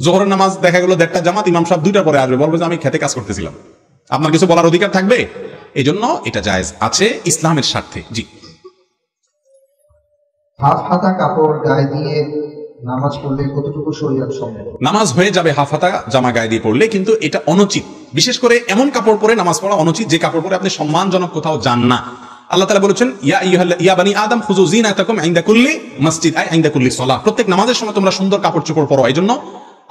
জোহরের নামাজ দেখা গেল 1:30 জামাত, ইমাম সাহেব 2টার পরে আসবে, বলবে যে আমি খেতে কাজ করতেছিলাম। আপনার কিছু বলার অধিকার থাকবে? এই জন্য এটা জায়েজ আছে ইসলামের স্বার্থে। জি। হাফ হাতা কাপড় গায়ে দিয়ে নামাজ পড়লে কতটুকু শরীয়ত সম্মত? নামাজ হয়ে যাবে হাফ হাতা জামা গায়ে দিয়ে পড়লে, কিন্তু এটা অনুচিত। বিশেষ করে এমন কাপড় পরে নামাজ পড়া অনুচিত যে কাপড় পরে আপনি সম্মানজনক কোথাও যান না। আল্লাহ তাআলা বলেছেন, ইয়া বানি আদম খুযু যিনাতাকুম ইনদা কুল্লি মসজিদ, আই ইনদা কুল্লি সালাহ। প্রত্যেক নামাজের সময় তোমরা সুন্দর কাপড় চোপড় পরো। এইজন্য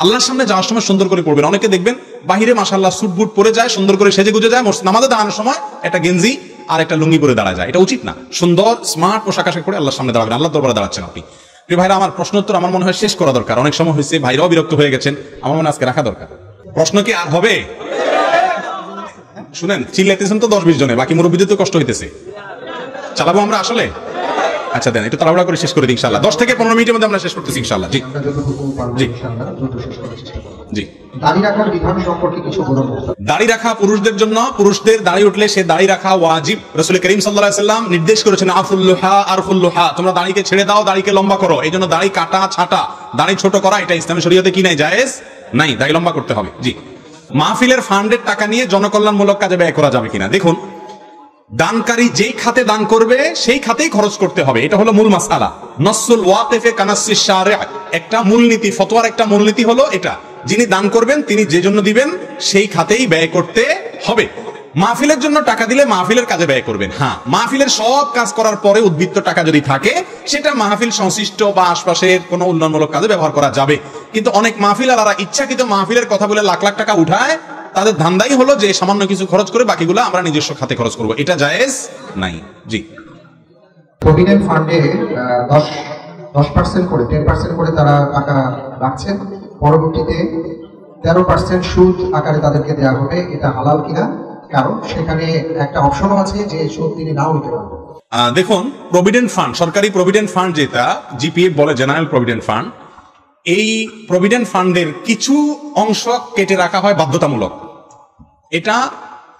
আল্লাহর সামনে যাওয়ার সময় সুন্দর করে পড়বেন। অনেকে দেখবেন বাহিরে মাশাআল্লাহ স্যুট বুট পরে যায়, সুন্দর করে সেজে গুজে যায়, নামাজে দাঁড়ানোর সময় একটা গেঞ্জি আর একটা লুঙ্গি পরে দাঁড়ায় যায়। এটা উচিত না। সুন্দর স্মার্ট পোশাক আশাক পরে আল্লাহর সামনে দাঁড়াবেন। আল্লাহর দরবারে দাঁড়াচ্ছেন আপনি। প্রিয় ভাইরা, আমার প্রশ্ন উত্তর আমার মনে হয় শেষ করা দরকার। অনেক সময় হয়েছে, ভাইরাও বিরক্ত হয়ে গেছেন, আমার মনে হয় আজকে রাখা দরকার। প্রশ্ন কি আর হবে? শুনেন, চিল্লাইতেছেন তো 10-20 জনে, বাকি মুরব্বীদের তো কষ্ট হইতেছে। চালাবো আমরা আসলে? আচ্ছা দেন, একটু তাড়াহুড়া করে শেষ করে দিই ইনশাআল্লাহ। 10 থেকে 15 মিনিটের মধ্যে আমরা শেষ করতেছি ইনশাআল্লাহ। জি জি জি। দাড়ি রাখার বিধান সম্পর্কে কিছু বলুন। দাড়ি রাখা পুরুষদের জন্য, পুরুষদের দাড়ি উঠলে সে দাড়ি রাখা ওয়াজিব। রাসূল করিম সাল্লাল্লাহু আলাইহি ওয়াসাল্লাম নির্দেশ করেছেন, আফুল লুহা আরফুল লুহা, তোমরা দাড়িকে ছেড়ে দাও, দাড়িকে লম্বা করো। এই জন্য দাড়ি কাটা ছাঁটা, দাড়ি ছোট করা, এটা ইসলামী শরীয়তে কি নাই? জায়েজ নাই। দাড়ি লম্বা করতে হবে। জি। মাহফিলের ফান্ডের টাকা নিয়ে জনকল্যাণমূলক কাজে ব্যয় করা যাবে কিনা? দেখুন, দানকারী যেই খাতে দান করবে সেই খাতেই খরচ করতে হবে। এটা হলো মূল মাসআলা। নসুল ওয়াকিফে কানাসিস শারিআ, একটা মূলনীতি, ফতোয়ার একটা মূলনীতি হলো এটা। যিনি দান করবেন তিনি যে জন্য দিবেন সেই খাতেই ব্যয় করতে হবে। মাহফিলের জন্য টাকা দিলে মাহফিলের কাজে ব্যয় করবেন। হ্যাঁ, মাহফিলের সব কাজ করার পরে উদ্বৃত্ত টাকা যদি থাকে সেটা মাহফিল সংশ্লিষ্ট বা আশপাশের কোনো উন্নয়নমূলক কাজে ব্যবহার করা যাবে। কিন্তু অনেক মাহফিল আলারা ইচ্ছাকৃত মাহফিলের কথা বলে লাখ লাখ টাকা উঠায়, তাদের ধান্দাই হলো যে সামান্য কিছু খরচ করে বাকিগুলো আমরা নিজস্ব খাতে খরচ করব। এটা জায়েজ নাই। জি। প্রভিডেন্ট ফান্ডে 10% করে 10% করে তারা টাকা রাখছেন, পরবর্তীতে 13% সুদ আকারে তাদেরকে দেওয়া হবে। এটা হালাল কিনা? কারণ সেখানে একটা অপশনও আছে যে সুদ তিনি নাও নিতে পারবেন। দেখুন, প্রভিডেন্ট ফান্ড, সরকারি প্রভিডেন্ট ফান্ড, যেটা জিপিএফ বলে, জেনারেল প্রভিডেন্ট ফান্ড, এই প্রভিডেন্ট ফান্ডের কিছু অংশ কেটে রাখা হয় বাধ্যতামূলক। এটা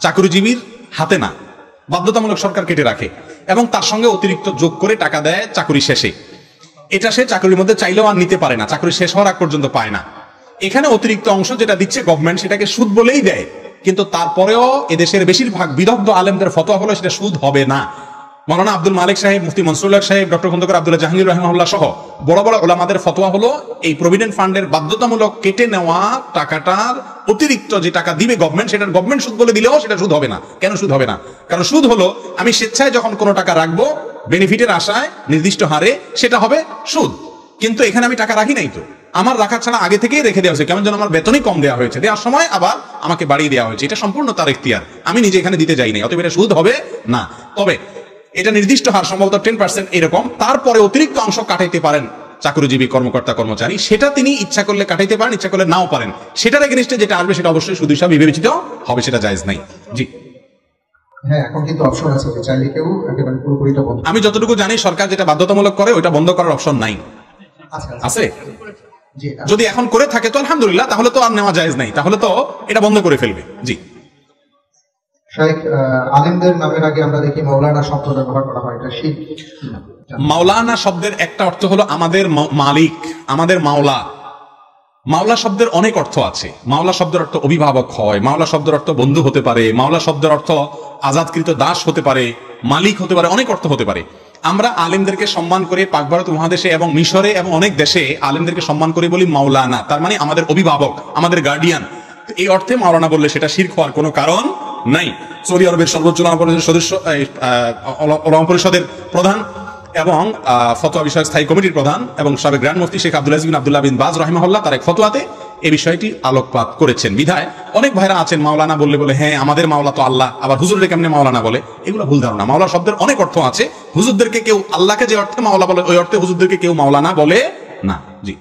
চাকরিজীবীর হাতে না, বাধ্যতামূলক সরকার কেটে রাখে এবং তার সঙ্গে অতিরিক্ত যোগ করে টাকা দেয় চাকরি শেষে। এটা সে চাকরির মধ্যে চাইলেও আর নিতে পারে না, চাকরি শেষ হওয়ার আগ পর্যন্ত পায় না। এখানে অতিরিক্ত অংশ যেটা দিচ্ছে গভর্নমেন্ট, সেটাকে সুদ বলেই দেয়, কিন্তু তারপরেও এদেশের বেশিরভাগ বিদগ্ধ আলেমদের ফতোয়া হলো সেটা সুদ হবে না। মাওলানা আব্দুল মালিক সাহেব, মুফতি মনসুরুল্লাহ সাহেব, ডক্টর খন্দকার আব্দুল্লাহ জাহাঙ্গীর রাহিমাহুল্লাহ সহ বড় বড় উলামাদের ফতোয়া হলো এই প্রভিডেন্ট ফান্ডের বাধ্যতামূলক কেটে নেওয়া টাকাটার অতিরিক্ত যে টাকা দিবে গভর্নমেন্ট, সেটা গভর্নমেন্ট সুদ বলে দিলেও সেটা সুদ হবে না। কেন সুদ হবে না? কারণ সুদ হলো আমি স্বেচ্ছায় যখন কোনো টাকা রাখবো বেনিফিটের আশায় নির্দিষ্ট হারে, সেটা হবে সুদ। কিন্তু এখানে আমি টাকা রাখি নাই, তো আমার রাখা ছাড়া আগে থেকেই রেখে দেওয়া হয়েছে, কেমন যেন আমার বেতনই কম দেওয়া হয়েছে, দেওয়ার সময় আবার আমাকে বাড়িয়ে দেওয়া হয়েছে। এটা সম্পূর্ণ তার ইখতিয়ার, আমি নিজে এখানে দিতে যাই নাই, অতএব এটা সুদ হবে না। তবে এটা নির্দিষ্ট হার সম্ভবত 10% এরকম, তারপরে অতিরিক্ত অংশ কাটাইতে পারেন চাকরিজীবী কর্মকর্তা কর্মচারী, সেটা তিনি ইচ্ছা করলে কাটাইতে পারেন, ইচ্ছা করলে নাও পারেন। সেটার এগেইনস্টে যেটা আসবে সেটা অবশ্যই সুদ হিসাবে বিবেচিত হবে, সেটা জায়েজ নাই। জি হ্যাঁ, এখন কিন্তু অপশন আছে যে চাইলে কেউ একেবারে পুরোপুরিটা বন্ধ। আমি যতটুকু জানি সরকার যেটা বাধ্যতামূলক করে ওইটা বন্ধ করার অপশন নাই। আছে? যদি এখন করে থাকে তো আলহামদুলিল্লাহ, তাহলে তো আর নেওয়া জায়েজ নাই, তাহলে তো এটা বন্ধ করে ফেলবে। জি শাইখ, আলেমদের নামের আগে আমরা দেখি মাওলানা শব্দ ব্যবহার করা হয়, এটা শিরক। মাওলানা শব্দের একটা অর্থ হলো আমাদের মালিক, আমাদের মাওলা। মাওলা শব্দের অনেক অর্থ আছে। মাওলা শব্দের অর্থ অভিভাবক হয়, মাওলা শব্দের অর্থ বন্ধু হতে পারে, মাওলা শব্দের অর্থ আজাদকৃত দাস হতে পারে, মালিক হতে পারে, অনেক অর্থ হতে পারে। আমরা আলেমদেরকে সম্মান করে পাক ভারত মহাদেশে এবং মিশরে এবং অনেক দেশে আলেমদেরকে সম্মান করে বলি মাওলানা, তার মানে আমাদের অভিভাবক, আমাদের গার্ডিয়ান। এই অর্থে মাওলানা বললে সেটা শিরক হওয়ার কোনো কারণ নাই। সৌদি আরবের সর্বোচ্চ উলামা পরিষদের সদস্য, উলামা পরিষদের প্রধান এবং ফতোয়া বিষয়ক স্থায়ী কমিটির প্রধান এবং সাবেক গ্র্যান্ড মুফতি শেখ আব্দুল আজিজ বিন আব্দুল্লাহ বিন বাজ রাহিমাহুল্লাহ তার এক ফতোয়াতে এই বিষয়টি আলোকপাত করেছেন। বিধায় অনেক ভাইরা আছেন মাওলানা বললে বলে হ্যাঁ আমাদের মাওলা তো আল্লাহ, আবার হুজুরদের কেমনে মাওলানা বলে, এগুলো ভুল ধারণা। মাওলা শব্দের অনেক অর্থ আছে। হুজুরদেরকে কেউ আল্লাহকে যে অর্থে মাওলা বলে ওই অর্থে হুজুরদেরকে কেউ মাওলানা বলে না। জি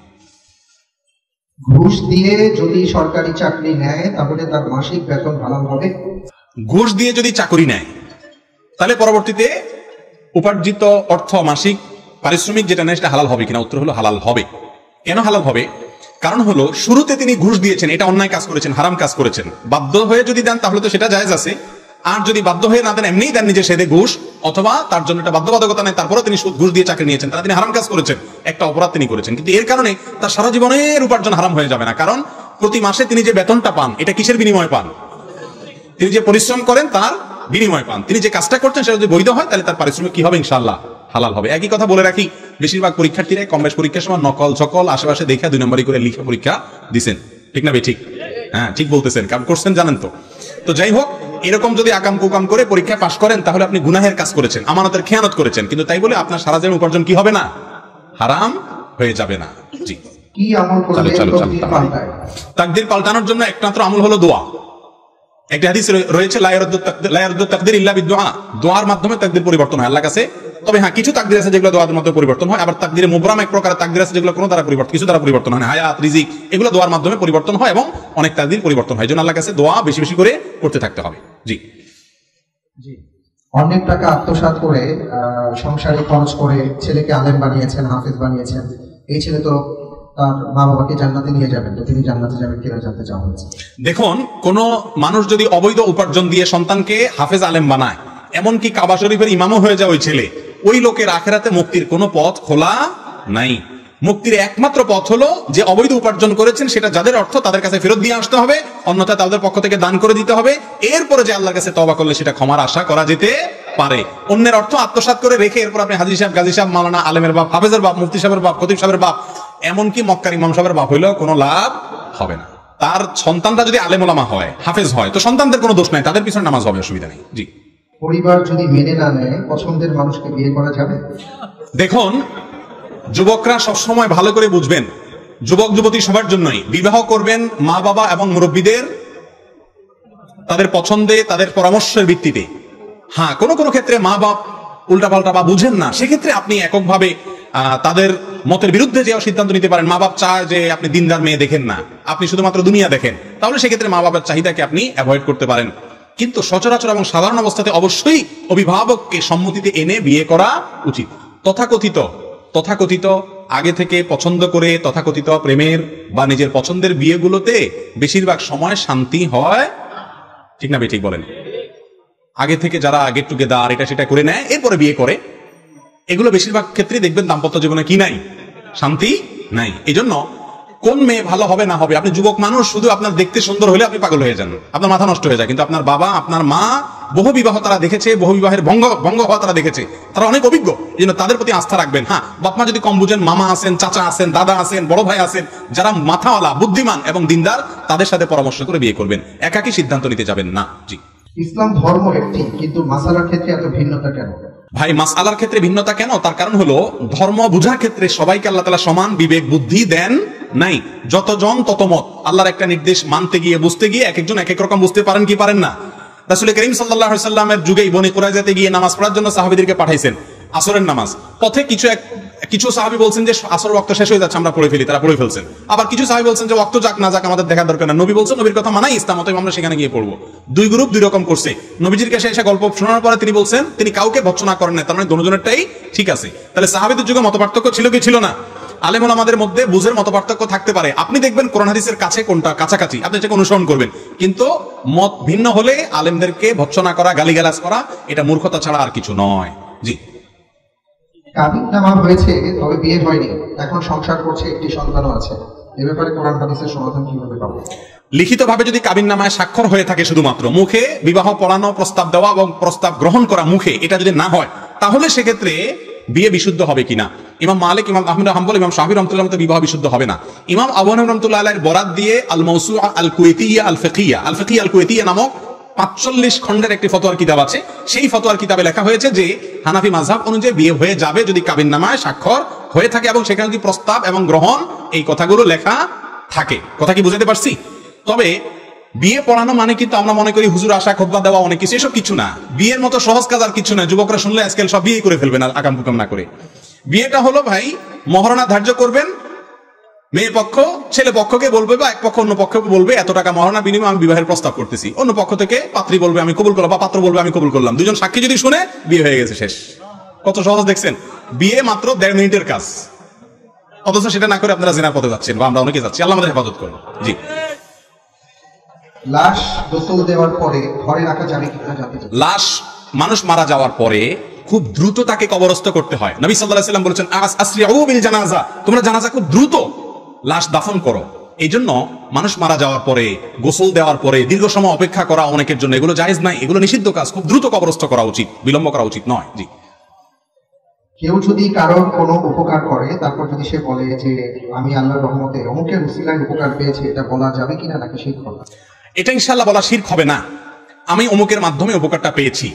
ঘুষ দিয়ে যদি সরকারি চাকরি নেয় তাহলে তার মাসিক বেতন হালাল হবে? ঘুষ দিয়ে যদি চাকরি নেয় তাহলে পরবর্তীতে উপার্জিত অর্থ মাসিক পারিশ্রমিক যেটা নেয় সেটা হালাল হবে কিনা? উত্তর হলো হালাল হবে। কেন হালাল হবে? কারণ হলো শুরুতে তিনি ঘুষ দিয়েছেন, এটা অন্যায় কাজ করেছেন, হারাম কাজ করেছেন। বাধ্য হয়ে যদি দেন তাহলে তো সেটা জায়েজ আছে, আর যদি বাধ্য হয়ে না দেন এমনিই দেন নিজে সেদে ঘুষ, অথবা তার জন্য একটা বাধ্যবাধকতা নেই তারপরে তিনি ঘুষ দিয়ে চাকরি নিয়েছেন, তাহলে তিনি হারাম কাজ করেছেন, একটা অপরাধ তিনি করেছেন। কিন্তু এর কারণে তার সারা জীবনের উপার্জন হারাম হয়ে যাবে না, কারণ প্রতি মাসে তিনি যে বেতনটা পান এটা কিসের বিনিময়ে পান? তিনি যে পরিশ্রম করেন তার বিনিময় পান। তিনি যে কাজটা করছেন সেটা যদি বৈধ হয় তাহলে তার পারিশ্রমিক কি হবে? ইনশাআল্লাহ হালাল হবে। একই কথা বলে রাখি, বেশিরভাগ পরীক্ষার্থীরা কম বেশ পরীক্ষার সময় নকল সকল আশেপাশে দেখা 2 নম্বরই করে লিখে পরীক্ষা দিচ্ছেন, ঠিক না? ঠিক, হ্যাঁ ঠিক বলতেছেন, কারণ করছেন জানেন তো। তো যাই হোক, এরকম যদি আকাম কুকাম করে পরীক্ষা পাশ করেন তাহলে আপনি গুনাহের কাজ করেছেন, আমানতের খেয়ানত করেছেন, কিন্তু তাই বলে আপনার সারা জীবন উপার্জন কি হবে না? হারাম হয়ে যাবে না। জি কি আমল করলে তাকদীর পাল্টানোর জন্য একমাত্র আমল হলো দোয়া। একটা হাদিস রয়েছে লা ইয়ারুদ্দু তাকদীর ইল্লা বিদুআ, দোয়ার মাধ্যমে তাকদীর পরিবর্তন হয় আল্লাহর কাছে। তবে হ্যাঁ, কিছু তাকদীর আছে যেগুলো দোয়ার মাধ্যমে পরিবর্তন হয়, আবার তাকদীরে মুবরাম এক প্রকার তাকদীর আছে যেগুলো কোনো দ্বারা পরিবর্তন, কিছু দ্বারা পরিবর্তন হয় না। হায়াত, রিজিক এগুলো দোয়ার মাধ্যমে পরিবর্তন হয় এবং অনেক তাকদীর পরিবর্তন হয়। জন্য আল্লাহর কাছে দোয়া বেশি বেশি করে করতে থাকতে হবে। জি জি অনেক টাকা আত্মসাৎ করে সংসারে খরচ করে ছেলেকে আলেম বানিয়েছেন, হাফেজ বানিয়েছেন, এই ছেলে তো তার মা বাবাকে জান্নাতে নিয়ে যাবেন, তো তিনি জান্নাতে যাবেন কিনা জানতে চাওয়া হয়েছে। দেখুন, কোন মানুষ যদি অবৈধ উপার্জন দিয়ে সন্তানকে হাফেজ আলেম বানায়, এমনকি কাবা শরীফের ইমামও হয়ে যায় ওই ছেলে, ওই লোকের আখেরাতে মুক্তির কোনো পথ খোলা নাই। মুক্তির একমাত্র পথ হলো যে অবৈধ উপার্জন করেছেন সেটা যাদের অর্থ তাদের কাছে ফেরত দিয়ে আসতে হবে, অন্যথায় তাদের পক্ষ থেকে দান করে দিতে হবে। এরপরে যে আল্লাহর কাছে তওবা করলে সেটা ক্ষমার আশা করা যেতে পারে। অন্যের অর্থ আত্মসাৎ করে রেখে এরপর আপনি হাজী সাহেব, গাজী সাহেব, মাওলানা, আলেমের বাপ, হাফেজের বাপ, মুফতি সাহেবের বাপ, খতিব সাহেবের বাপ, এমনকি মক্কার ইমাম সাহেবের বাপ হইলেও কোনো লাভ হবে না। তার সন্তানরা যদি আলেম ওলামা হয়, হাফেজ হয়, তো সন্তানদের কোনো দোষ নাই, তাদের পিছনে নামাজ হবে, অসুবিধা নেই। জি পরিবার যদি মেনে না নেয় পছন্দের মানুষকে বিয়ে করা যাবে? দেখুন, যুবকরা সবসময় ভালো করে বুঝবেন, যুবক যুবতী সবার জন্যই বিবাহ করবেন মা বাবা এবং মুরব্বীদের তাদের পছন্দে, তাদের পরামর্শের ভিত্তিতে। হ্যাঁ, কোন কোন ক্ষেত্রে মা বাপ উল্টাপাল্টা বা বুঝেন না, সেক্ষেত্রে আপনি এককভাবে তাদের মতের বিরুদ্ধে যে সিদ্ধান্ত নিতে পারেন। মা বাপ চায় যে আপনি দিনদার মেয়ে দেখেন না, আপনি শুধুমাত্র দুনিয়া দেখেন, তাহলে সেক্ষেত্রে মা বাবার চাহিদাকে আপনি অ্যাভয়েড করতে পারেন। কিন্তু সচরাচর এবং সাধারণ অবস্থাতে অবশ্যই অভিভাবককে সম্মতিতে এনে বিয়ে করা উচিত। তথাকথিত আগে থেকে পছন্দ করে তথাকথিত প্রেমের বা নিজের পছন্দের বিয়েগুলোতে বেশিরভাগ সময় শান্তি হয়, ঠিক না? ঠিক বলেন। আগে থেকে যারা গেট টুগেদার এটা সেটা করে নেয় এরপরে বিয়ে করে, এগুলো বেশিরভাগ ক্ষেত্রে দেখবেন দাম্পত্য জীবনে কি নাই? শান্তি নাই। এই জন্য কোন মেয়ে ভালো হবে না হবে, আপনি যুবক মানুষ, শুধু আপনার দেখতে সুন্দর হলে আপনি পাগল হয়ে যান, আপনার মাথা নষ্ট হয়ে যায়। কিন্তু আপনার বাবা, আপনার মা বহু বিবাহ তারা দেখেছে, বহু বিবাহের ভঙ্গ হওয়া তারা দেখেছে, তারা অনেক অভিজ্ঞ, এই জন্য তাদের প্রতি আস্থা রাখবেন। হ্যাঁ, বাপমা যদি কম বুঝেন, মামা আছেন, চাচা আছেন, দাদা আছেন, বড় ভাই আছেন, যারা মাথাওয়ালা, বুদ্ধিমান এবং দিনদার, তাদের সাথে পরামর্শ করে বিয়ে করবেন, একাকী সিদ্ধান্ত নিতে যাবেন না। জি। ইসলাম ধর্ম একটি, কিন্তু মাসালার ক্ষেত্রে এত ভিন্নতা কেন? ভাই, মাসআলার ক্ষেত্রে ভিন্নতা কেন? তার কারণ হলো ধর্ম বুঝার ক্ষেত্রে সবাইকে আল্লাহ তাআলা সমান বিবেক বুদ্ধি দেন নাই। যতজন তত মত। আল্লাহর একটা নির্দেশ মানতে গিয়ে, বুঝতে গিয়ে এক একজন এক এক রকম বুঝতে পারেন কি পারেন না। রাসূল করিম সাল্লাল্লাহু আলাইহি ওয়াসাল্লামের যুগে বনি কুরাইজাতে গিয়ে নামাজ পড়ার জন্য সাহাবীদেরকে পাঠাইছেন, আসরের নামাজ। পথে কিছু সাহাবী বলছেন যে আসর ওয়াক্ত শেষ হয়ে যাচ্ছে, আমরা পড়ে ফেলি, তারা পড়ে ফেলছেন। আবার কিছু সাহাবী বলছেন যে ওয়াক্ত যাক না যাক আমাদের দেখার দরকার না, নবী বলছেন নবীর কথা মানাই ইসলাম, অতএব আমরা সেখানে গিয়ে পড়বো। দুই গ্রুপ দুই রকম করছে। নবীজির কাছে এসে গল্প শোনার পরে তিনি বলছেন তিনি কাউকে ভৎসনা করেন না, তার মানে দুজনেরটাই ঠিক আছে। তাহলে সাহাবীদের যুগে মতপার্থক্য ছিল কি ছিল না? আলেম ওলামাদের মধ্যে বুঝের মতপার্থক্য থাকতে পারে, আপনি দেখবেন কোরআন হাদিসের কাছে কোনটা কাছাকাছি, আপনি সেটাকে অনুসরণ করবেন। কিন্তু মত ভিন্ন হলে আলেমদেরকে ভৎসনা করা, গালিগালাজ করা, এটা মূর্খতা ছাড়া আর কিছু নয়। জি। কাবিননামা হয়েছে তবে বিয়ে হয়নি, এখন সংসার করছে, একটি সন্তানও আছে, এ ব্যাপারে কোরআন হাদিসের সমাধান কিভাবে পাবো? লিখিতভাবে যদি কাবিননামায় স্বাক্ষর হয়ে থাকে, শুধুমাত্র মুখে বিবাহ পড়ানো, প্রস্তাব দেওয়া এবং প্রস্তাব গ্রহণ করা মুখে, এটা যদি না হয়, তাহলে সেক্ষেত্রে বিয়ে বিশুদ্ধ হবে কিনা? ইমাম মালিক, ইমাম আহমদ হাম্বল, ইমাম শাফি রাহমাতুল্লাহ মতে বিবাহ বিশুদ্ধ হবে না। ইমাম আবু হানিফা রাহমাতুল্লাহ আলাইহির বরাত দিয়ে আল মাওসুআ আল কুওয়েতিয়া আল ফিকহিয়া আল কুওয়েতিয়া নামক 45 খণ্ডের একটি ফতোয়ার কিতাব আছে। সেই ফতোয়ার কিতাবে লেখা হয়েছে যে হানাফি মাযহাব অনুযায়ী বিয়ে হয়ে যাবে যদি কাবিননামায় স্বাক্ষর হয়ে থাকে এবং সেখানে যদি প্রস্তাব এবং গ্রহণ এই কথাগুলো লেখা থাকে। কথা কি বুঝাতে পারছি? তবে বিয়ে পড়ানো মানে কিন্তু আমরা মনে করি হুজুর আসা, খুতবা দেওয়া, অনেক কিছু, এসব কিছু না। বিয়ের মতো সহজ কাজ আর কিছু না। যুবকরা শুনলে আজকাল সব বিয়ে করে ফেলবেন আকাম কুকাম না করে। বিয়েটা হলো ভাই, মহারণা ধার্য করবেন, মেয়ে পক্ষ ছেলে পক্ষকে বলবে বা এক পক্ষ অন্য পক্ষকে বলবে এত টাকা মহারণা বিনিময়ে আমি বিবাহের প্রস্তাব করতেছি। অন্য পক্ষ থেকে পাত্রী বলবে আমি কবুল করলাম, বা পাত্র বলবে আমি কবুল করলাম। দুজন সাক্ষী যদি শুনে বিয়ে হয়ে গেছে, শেষ। কত সহজ দেখছেন? বিয়ে মাত্র 1.5 মিনিটের কাজ, অথচ সেটা না করে আপনারা জিনার পথে যাচ্ছেন, বা আমরা অনেকে যাচ্ছি। আল্লাহ আমাদের হেফাজত করুন। জি। লাশ গোসল দেওয়ার পরে ঘরে রাখা যাবে কিনা জানতে চাই। লাশ মানুষ মারা যাওয়ার পরে খুব দ্রুত তাকে কবরস্থ করতে হয়। নবী সাল্লাল্লাহু আলাইহি ওয়াসাল্লাম বলেছেন আসরিউ বিল জানাজা, তোমরা জানাজা খুব দ্রুত লাশ দাফন করো। এই জন্য মানুষ মারা যাওয়ার পরে, গোসল দেওয়ার পরে দীর্ঘ সময় অপেক্ষা করা অনেকের জন্য এগুলো জায়েজ নাই, এগুলো নিষিদ্ধ কাজ। খুব দ্রুত কবরস্থ করা উচিত, বিলম্ব করা উচিত নয়। জি। কেউ যদি কারোর কোনো উপকার করে, তারপর যদি সে বলে যে আমি আল্লাহর রহমতে অমুকের উসিলায় উপকার পেয়েছি, এটা বলা যাবে কিনা, নাকি শিরক হবে? এটা ইনশাআল্লাহ বলা শিরক হবে না। আমি অমুকের মাধ্যমে উপকারটা পেয়েছি,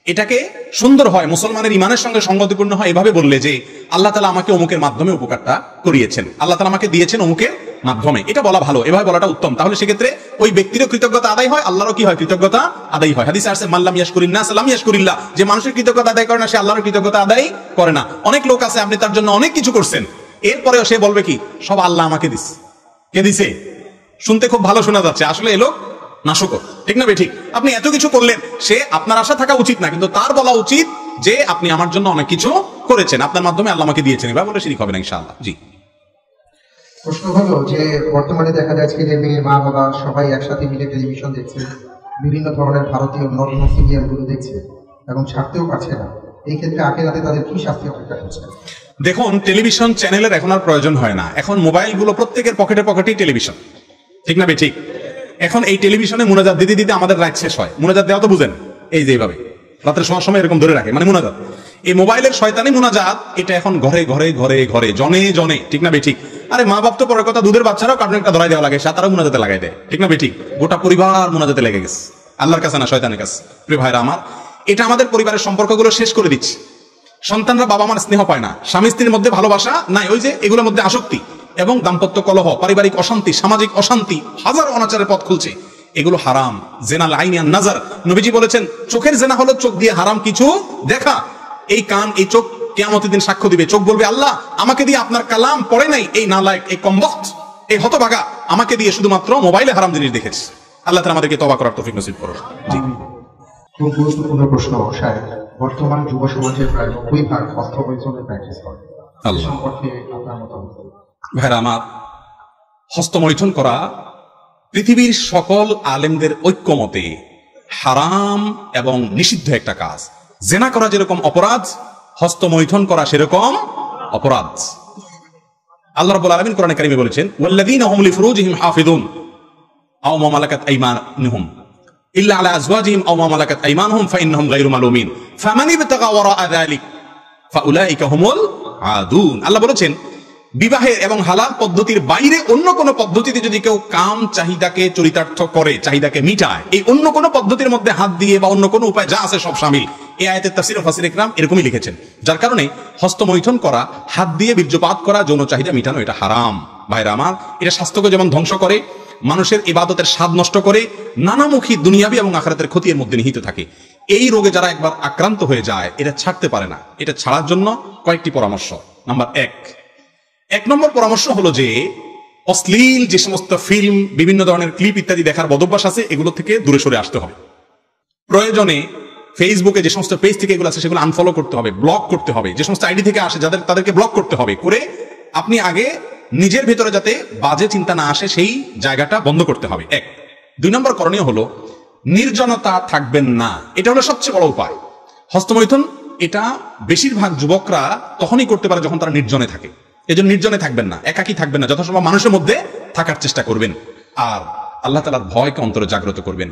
এটাকে সুন্দর হয়, মুসলমানের ইমানের সঙ্গে সংগতিপূর্ণ হয় এভাবে বললে যে আল্লাহ তাআলা আমাকে অমুকের মাধ্যমে উপকারটা করিয়েছেন, আল্লাহ তাআলা আমাকে দিয়েছেন অমুকের মাধ্যমে, এটা বলা ভালো, এভাবে বলাটা উত্তম। তাহলে সেক্ষেত্রে ওই ব্যক্তিরও কৃতজ্ঞতা আদায় হয়, আল্লাহরও কি হয়, কৃতজ্ঞতা আদায় হয়। হাদিসে আছে মান লাম ইয়াশকুরিন নাস লাম ইয়াশকুরিল্লাহ, যে মানুষের কৃতজ্ঞতা আদায় করে না সে আল্লাহর কৃতজ্ঞতা আদায় করে না। অনেক লোক আছে আপনি তার জন্য অনেক কিছু করছেন, এরপরেও সে বলবে কি সব আল্লাহ আমাকে দিছে। কে দিছে? শুনতে খুব ভালো শোনা যাচ্ছে, আসলে এ লোক নাশকর, ঠিক না? ঠিক। আপনি এত কিছু করলেন, সে আপনার আশা থাকা উচিত না, কিন্তু তার বলা উচিত যে আপনি আমার জন্য অনেক কিছু করেছেন, আপনার মাধ্যমে আল্লাহ আমাকে দিয়েছেন, এবার বলে শিরক হবে না ইনশাআল্লাহ। জি। প্রশ্ন হলো যে বর্তমানে দেখা যাচ্ছে যে মেয়ে, মা, বাবা সবাই একসাথে মিলে টেলিভিশন দেখছে, বিভিন্ন ধরনের ভারতীয় নগ্ন সিরিয়াল গুলো দেখছে এবং ছাড়তেও পারছে না। এই ক্ষেত্রে আখিরাতে তাদের কি শাস্তি অপেক্ষা করছে? দেখুন, টেলিভিশন চ্যানেলের এখন আর প্রয়োজন হয় না। এখন মোবাইলগুলো প্রত্যেকের পকেটে পকেটেই টেলিভিশন, ঠিক না? ঠিক। এখন এই টেলিভিশনে মুনাজাত দিতে দিতে আমাদের রাত শেষ হয়। মুনাজাত দেওয়া তো বুঝেন, এই যে এইভাবে রাতের সময় এরকম ধরে রাখে, মানে মুনাজাত। এই মোবাইলের শয়তানি মুনাজাত, এটা এখন ঘরে ঘরে ঘরে ঘরে জনে জনে, ঠিক না? ঠিক। আরে মা বাপ তো পরের কথা, দুধের বাচ্চারাও কার্টুন একটা ধরাই দেওয়া লাগে, তারাও মুনাজাতে লাগাই দেয়, ঠিক না? ঠিক। গোটা পরিবার মুনাজাতে লেগে গেছে, আল্লাহর কাছে না শয়তানের কাছে। প্রিয় ভাইরা আমার, এটা আমাদের পরিবারের সম্পর্কগুলো শেষ করে দিচ্ছে। সন্তানরা বাবা মার স্নেহ পায় না, স্বামী স্ত্রীর মধ্যে ভালোবাসা নাই, ওই যে এগুলোর মধ্যে আসক্তি এবং দাম্পত্য কলহ, পারিবারিক অশান্তি, সামাজিক অশান্তি, হাজারো অনাচারের পথ খুলছে। এগুলো হারাম। জেনাল আইনিয়ান নাজার, নবীজি বলেছেন চোখের জেনা হলো চোখ দিয়ে হারাম কিছু দেখা। এই কান, এই চোখ কিয়ামতের দিন সাক্ষ্য দিবে। চোখ বলবে আল্লাহ আমাকে দিয়ে আপনার কালাম পড়ে নাই, এই নালায়েক, এই কমবক্ত, এই হতভাগা আমাকে দিয়ে শুধুমাত্র মোবাইলে হারাম জিনিস দেখেছে। আল্লাহ তাআলা আমাদেরকে তওবা করার তৌফিক নসিব করুন। জি। খুব গুরুত্বপূর্ণ প্রশ্ন সাহেব। বর্তমান যুব সমাজের প্রায় 90% হস্তমৈথুনের প্র্যাকটিস করে। আল্লাহ সম্পর্কে আপনার মতামত? ভাইরা আমার, হস্তমৈথুন করা পৃথিবীর সকল আলেমদের ঐক্যমতে হারাম এবং নিষিদ্ধ একটা কাজ। জেনা করা যেরকম অপরাধ, হস্তমৈথুন করা সেরকম অপরাধ। আল্লাহ রাব্বুল আলামিন কোরআনে কারিমে বলেছেন, ওয়াল্লাযীনা হুম লিফুরুজিহিম হাফিযুন আও মা মালাকাত আইমানুহুম ইল্লা আলা আজওয়াজিহিম আও মা মালাকাত আইমানুহুম ফাইন্নাহুম গায়রু মালুমিন ফামান ইবতাগা ওয়ারাআ যালিক ফাউলাইকা হুমুল আদুন। আল্লাহ বলেছেন, বিবাহের এবং হালাল পদ্ধতির বাইরে অন্য কোন পদ্ধতিতে যদি কেউ কাম চাহিদাকে চরিতার্থ করে, চাহিদাকে মিটায়, এই অন্য কোন পদ্ধতির মধ্যে হাত দিয়ে বা অন্য কোন উপায় যা আছে সব শামিল। এই আয়াতের তাফসীর ও ফাসির ইকরাম এরকমই লিখেছেন। যার কারণে হস্তমৈথুন করা, হাত দিয়ে বীর্যপাত করা, যৌন চাহিদা মিটানো এটা হারাম। ভাইরা আমার, এটা স্বাস্থ্যকে যেমন ধ্বংস করে, মানুষের ইবাদতের স্বাদ নষ্ট করে, নানামুখী দুনিয়াবী এবং আখিরাতের ক্ষতি এর মধ্যে নিহিত থাকে। এই রোগে যারা একবার আক্রান্ত হয়ে যায়, এটা ছাড়তে পারে না। এটা ছাড়ার জন্য কয়েকটি পরামর্শ। নাম্বার এক নম্বর পরামর্শ হলো যে অশ্লীল যে সমস্ত ফিল্ম, বিভিন্ন ধরনের ক্লিপ ইত্যাদি দেখার বদভ্যাস আছে, এগুলো থেকে দূরে সরে আসতে হবে। প্রয়োজনে ফেসবুকে যে সমস্ত পেজ থেকে এগুলো আছে সেগুলো আনফলো করতে হবে, ব্লক করতে হবে। যে সমস্ত আইডি থেকে আসে তাদেরকে ব্লক করতে হবে। করে আপনি আগে নিজের ভেতরে যাতে বাজে চিন্তা না আসে সেই জায়গাটা বন্ধ করতে হবে। 2 নম্বর করণীয় হলো নির্জনতা থাকবেন না। এটা হলো সবচেয়ে বড় উপায়। হস্তমৈথুন এটা বেশিরভাগ যুবকরা তখনই করতে পারে যখন তারা নির্জনে থাকে। এজন্য নির্জনে থাকবেন না, একাকী থাকবেন না, যথাসম্ভব মানুষের মধ্যে থাকার চেষ্টা করবেন। আর আল্লাহ তাআলার ভয়কে অন্তরে জাগ্রত করবেন।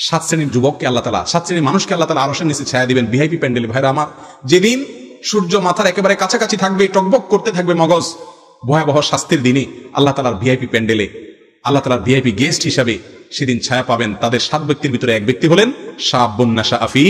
7 শ্রেণীর যুবককে আল্লাহ তাআলা, 7 শ্রেণীর মানুষকে আল্লাহ তাআলা আরশের নিচে ছায়া দিবেন ভিআইপি প্যান্ডেলে। ভাইরা আমার, যেদিন সূর্য মাথার একেবারে কাছাকাছি থাকবে, টকবক করতে থাকবে মগজ, ভয়াবহ শাস্তির দিনে আল্লাহ তাআলার ভিআইপি প্যান্ডেলে আল্লাহ তাআলার ভিআইপি গেস্ট হিসাবে সেদিন ছায়া পাবেন। তাদের 7 ব্যক্তির ভিতরে এক ব্যক্তি হলেন শাবুন নাশা ফি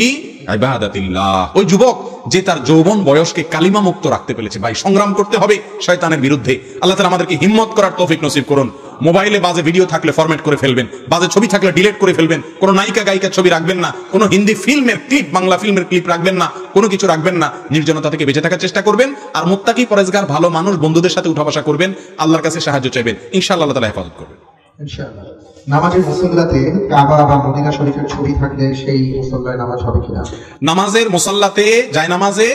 ইবাদাতিল্লাহ। ওই যুবক যে তার যৌবন বয়সকে কালিমা মুক্ত রাখতে পেরেছে। ভাই, সংগ্রাম করতে হবে শয়তানের বিরুদ্ধে। আল্লাহ তাআলা আমাদেরকে হিম্মত করার তৌফিক নসিব করুন। মোবাইলে বাজে ভিডিও থাকলে ফরম্যাট করে ফেলবেন, বাজে ছবি থাকলে ডিলিট করে ফেলবেন, কোনো নায়িকা গায়িকার ছবি রাখবেন না, কোনো হিন্দি ফিল্মের ক্লিপ, বাংলা ফিল্মের ক্লিপ রাখবেন না, কোনো কিছু রাখবেন না। নির্জনতা থেকে বেঁচে থাকার চেষ্টা করবেন। আর মুত্তাকি পরেজগার ভালো মানুষ বন্ধুদের সাথে উঠা বসা করবেন, আল্লাহর কাছে সাহায্য চাইবেন, ইনশাআল্লাহ আল্লাহ তাআলা হেফাজত করবেন। ইনশাআল্লাহ। নামাজের মুসল্লাতে কাবা বা মদিনা শরীফের ছবি থাকলে সেই মুসল্লায় নামাজ হবে কিনা? নামাজের মুসল্লাতে জায়নামাজে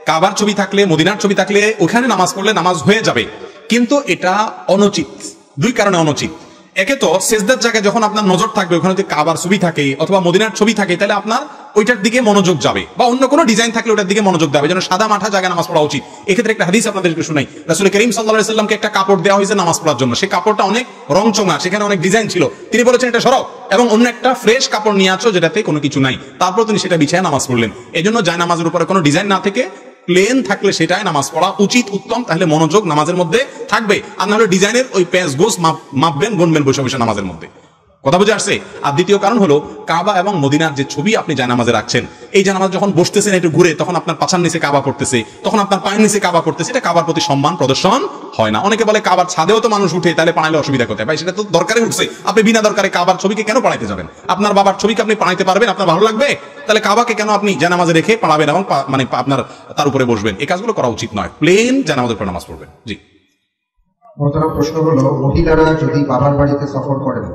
কাবার ছবি থাকলে, মদিনার ছবি থাকলে ওখানে নামাজ পড়লে নামাজ হয়ে যাবে, কিন্তু এটা অনুচিত। 2 কারণে অনুচিত। একে তো সেজদার জায়গায় যখন আপনার নজর থাকবে, ওখানে যদি কাবার ছবি থাকে অথবা মদিনার ছবি থাকে, তাহলে আপনার ওইটার দিকে মনোযোগ যাবে, বা অন্য কোনো ডিজাইন থাকলে ওটার দিকে মনোযোগ যাবে। যেন সাদা মাঠা জায়গায় নামাজ পড়া উচিত। এক্ষেত্রে একটা হাদিস আপনাদেরকে শুনাই। রাসূল করিম সাল্লাল্লাহু আলাইহি ওয়াসাল্লামকে একটা কাপড় দেওয়া হয়েছে নামাজ পড়ার জন্য। সেই কাপড়টা অনেক রংচঙা, সেখানে অনেক ডিজাইন ছিল। তিনি বলেছেন এটা সরাও এবং অন্য একটা ফ্রেশ কাপড় নিয়ে আসো যেটাতে কোনো কিছু নাই। তারপর তিনি সেটা বিছায় নামাজ পড়লেন। এজন্য জায়নামাজের উপরে কোনো ডিজাইন না থেকে প্লেন থাকলে সেটাই নামাজ পড়া উচিত, উত্তম। তাহলে মনোযোগ নামাজের মধ্যে থাকবে। আর না হলে ডিজাইনের ওই পেঁচ গোস মাপবেন, গুনবেন বসে বসে নামাজের মধ্যে। কথা বুঝে আসছে? আর দ্বিতীয় কারণ হলো কাবা এবং মদিনার যে ছবি আপনি জায়নামাজে রাখছেন, এই জায়নামাজ যখন বসতেছেন একটু ঘুরে, তখন আপনার পাছার নিচে কাবা পড়তেছে, তখন আপনার পায়ের নিচে কাবা পড়তেছে, এটা কাবার প্রতি সম্মান প্রদর্শন হয় না। অনেকে বলে কাবার ছাদেও তো মানুষ উঠে, তাহলে পাড়াইলে অসুবিধা কোথায়? ভাই, সেটা তো দরকারে উঠছে। আপনি বিনা দরকারে কাবার ছবিকে কেন পাড়াইতে যাবেন? আপনার বাবার ছবিকে আপনি পাড়াইতে পারবেন, আপনার ভালো লাগবে? তাহলে কাবাকে কেন আপনি জায়নামাজে রেখে পাড়াবেন এবং মানে আপনার তার উপরে বসবেন? এই কাজগুলো করা উচিত নয়। প্লেন জায়নামাজের উপরে নামাজ পড়বেন। জি। প্রশ্ন হলো, মহিলারা যদি বাবার বাড়িতে সফর করেন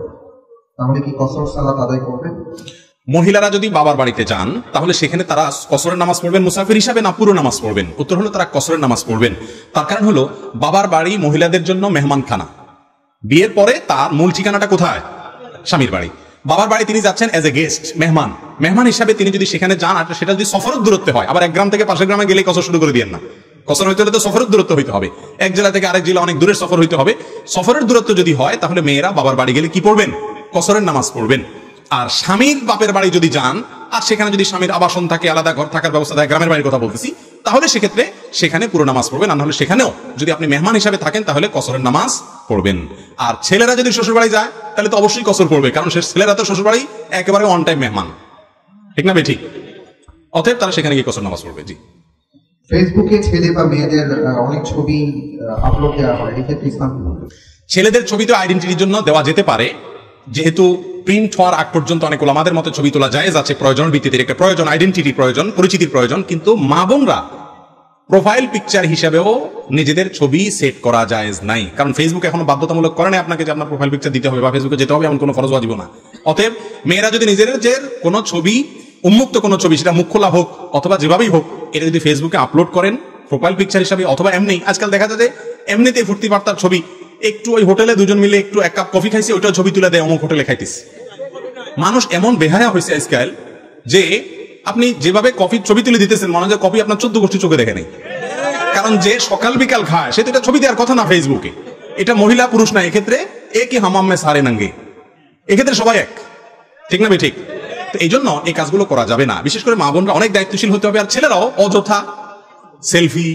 তাহলে কি কসর সালাত আদায় করবেন? মহিলারা যদি বাবার বাড়িতে যান তাহলে সেখানে তারা কসরের নামাজ পড়বেন মুসাফির হিসাবে, না পুরো নামাজ পড়বেন? উত্তর হলো তারা কসরের নামাজ পড়বেন। তার কারণ হলো বাবার বাড়ি মহিলাদের জন্য মেহমানখানা। বিয়ের পরে তার মূল ঠিকানাটা কোথায়? স্বামীর বাড়ি। বাবার বাড়ি তিনি যাচ্ছেন এজ এ গেস্ট, মেহমান হিসাবে তিনি যদি সেখানে যান, আর সেটা যদি সফরের দূরত্বে হয়, আবার এক গ্রাম থেকে পাশের গ্রামে গেলে কসর শুরু করে দিয়েন না। কসর হইতে হলে তো সফরের দূরত্ব হইতে হবে। এক জেলা থেকে আরেক জেলা অনেক দূরের সফর হইতে হবে। সফরের দূরত্ব যদি হয় তাহলে মেয়েরা বাবার বাড়ি গেলে কি পড়বেন? কসরের নামাজ পড়বেন। আর স্বামীর বাপের বাড়ি যদি যান, আর সেখানে যদি স্বামীর আবাসন থাকে, আলাদা ঘর থাকার ব্যবস্থা থাকে, গ্রামের বাড়ির কথা বলতেছি, তাহলে সেক্ষেত্রে সেখানে পুরো নামাজ পড়বেন। আর নাহলে সেখানেও যদি আপনি মেহমান হিসাবে থাকেন তাহলে কসরের নামাজ পড়বেন। আর ছেলেরা যদি শ্বশুর বাড়ি যায় তাহলে তো অবশ্যই কসর পড়বে, কারণ ছেলেরা তো শ্বশুর বাড়ি একেবারে অন টাইম মেহমান, ঠিক না? ঠিক। অতএব তারা সেখানে গিয়ে কসর নামাজ পড়বে। জি। ফেসবুকে ছেলে বা মেয়েদের অনেক ছবি আপলোড দেওয়া হয়, এক্ষেত্রে ইসলাম কি বলে? ছেলেদের ছবি তো আইডেন্টিটির জন্য দেওয়া যেতে পারে, যেহেতু প্রিন্ট হওয়ার আগ পর্যন্ত অনেক ওলামাদের মতে ছবি তোলা জায়েজ আছে। প্রয়োজনের ভিত্তিতে একটা প্রয়োজন, আইডেন্টিটি প্রয়োজন, পরিচিতির প্রয়োজন। কিন্তু মা বোনরা প্রোফাইল পিকচার হিসেবেও নিজেদের ছবি সেট করা জায়েজ নাই, কারণ ফেসবুক এখনো বাধ্যতামূলক করে না আপনাকে যে আপনার প্রোফাইল পিকচার দিতে হবে বা ফেসবুকে যেতে হবে, এমন কোনো ফরজ ওয়াজিব না। অতএব মেয়েরা যদি নিজেদের কোনো ছবি, উন্মুক্ত কোনো ছবি, সেটা মুখ খোলা হোক অথবা যেভাবেই হোক, এটা যদি ফেসবুকে আপলোড করেন প্রোফাইল পিকচার হিসাবে, অথবা এমনি, আজকাল দেখা যায় যে এমনিতে ফুর্তি বার্তার ছবি, একটু ওই হোটেলে দুজন মিলে একটু 1 কাপ কফি খাইছে, ওইটা ছবি তুলে দেয় অমুক হোটেলে খাইতেছে। মানুষ এমন বেহায়া হয়েছে আজকাল যে আপনি যেভাবে কফির ছবি তুলে দিতেছেন, মনে হয় কফি আপনার 14 গোষ্ঠী চোখে দেখে নেই। কারণ যে সকাল বিকাল খায় সে তো এটা ছবি দেওয়ার কথা না ফেসবুকে। এটা মহিলা পুরুষ না, এক্ষেত্রে একই হামামে সারে নাঙ্গে, এক্ষেত্রে সবাই এক, ঠিক না? ঠিক। তো এই জন্য এই কাজগুলো করা যাবে না। বিশেষ করে মা বোনরা অনেক দায়িত্বশীল হতে হবে। আর ছেলেরাও অযথা সেলফি,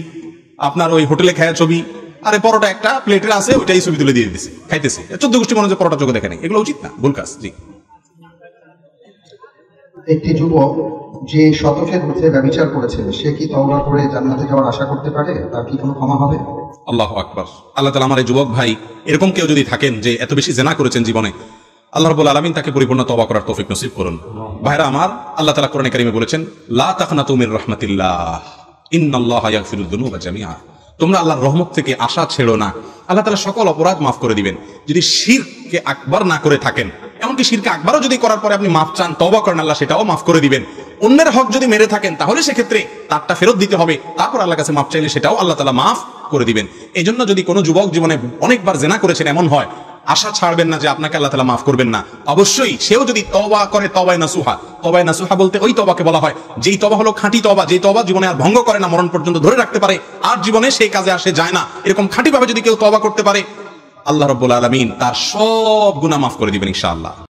আপনার ওই হোটেলে খায় ছবি, আরে পরোটা একটা প্লেটের আছে ওইটাই ছবি তুলে দিয়ে দিচ্ছে, খাইতেছে, 14 গোষ্ঠী মনে হচ্ছে পরোটা চোখে দেখে নেই, এগুলো উচিত না, ভুল কাজ। জি। একটি যুবক যে শতকের মধ্যে ব্যভিচার করেছে সে কি তওবা করে জান্নাতে যাওয়ার আশা করতে পারে? তার কি কোনো ক্ষমা হবে? আল্লাহু আকবার। আল্লাহ তাআলা আমার এই যুবক ভাই এরকম কেউ যদি থাকেন যে এত বেশি জিনা করেছেন জীবনে, আল্লাহ রাব্বুল আলামিন তাকে পরিপূর্ণ তওবা করার তৌফিক নসিব করুন। ভাইরা আমার, আল্লাহ তাআলা কোরআনে কারীমে বলেছেন, লা তাকনাতু মির রাহমাতিল্লাহ ইন্নাল্লাহা ইয়াগফিরুয যুনুবা জামিআ। তোমরা আল্লাহর রহমত থেকে আশা ছেড়ো না, আল্লাহ তাআলা সকল অপরাধ মাফ করে দিবেন যদি শিরকে আকবার না করে থাকেন। এমনকি শিরকে আকবারও যদি করার পরে আপনি মাফ চান, তওবা করেন, আল্লাহ সেটাও মাফ করে দিবেন। অন্যের হক যদি মেরে থাকেন তাহলে সেক্ষেত্রে তারটা ফেরত দিতে হবে, তারপর আল্লাহর কাছে মাফ চাইলে সেটাও আল্লাহ তাআলা মাফ করে দিবেন। এই জন্য যদি কোনো যুবক জীবনে অনেকবার জিনা করেছেন এমন হয়, আশা ছাড়বেন না যে আপনাকে আল্লাহ তাআলা মাফ করবেন না। অবশ্যই সেও যদি তওবা করে, তওবায়ে নাসুহা, তওবায়ে নাসুহা বলতে ওই তওবাকে বলা হয় যেই তওবা হলো খাঁটি তওবা, যেই তওবা জীবনে আর ভঙ্গ করে না, মরণ পর্যন্ত ধরে রাখতে পারে, আর জীবনে সেই কাজে আসে যায় না। এরকম খাঁটি ভাবে যদি কেউ তওবা করতে পারে, আল্লাহ রাব্বুল আলামিন তার সব গুনাহ মাফ করে দিবেন ইনশাআল্লাহ।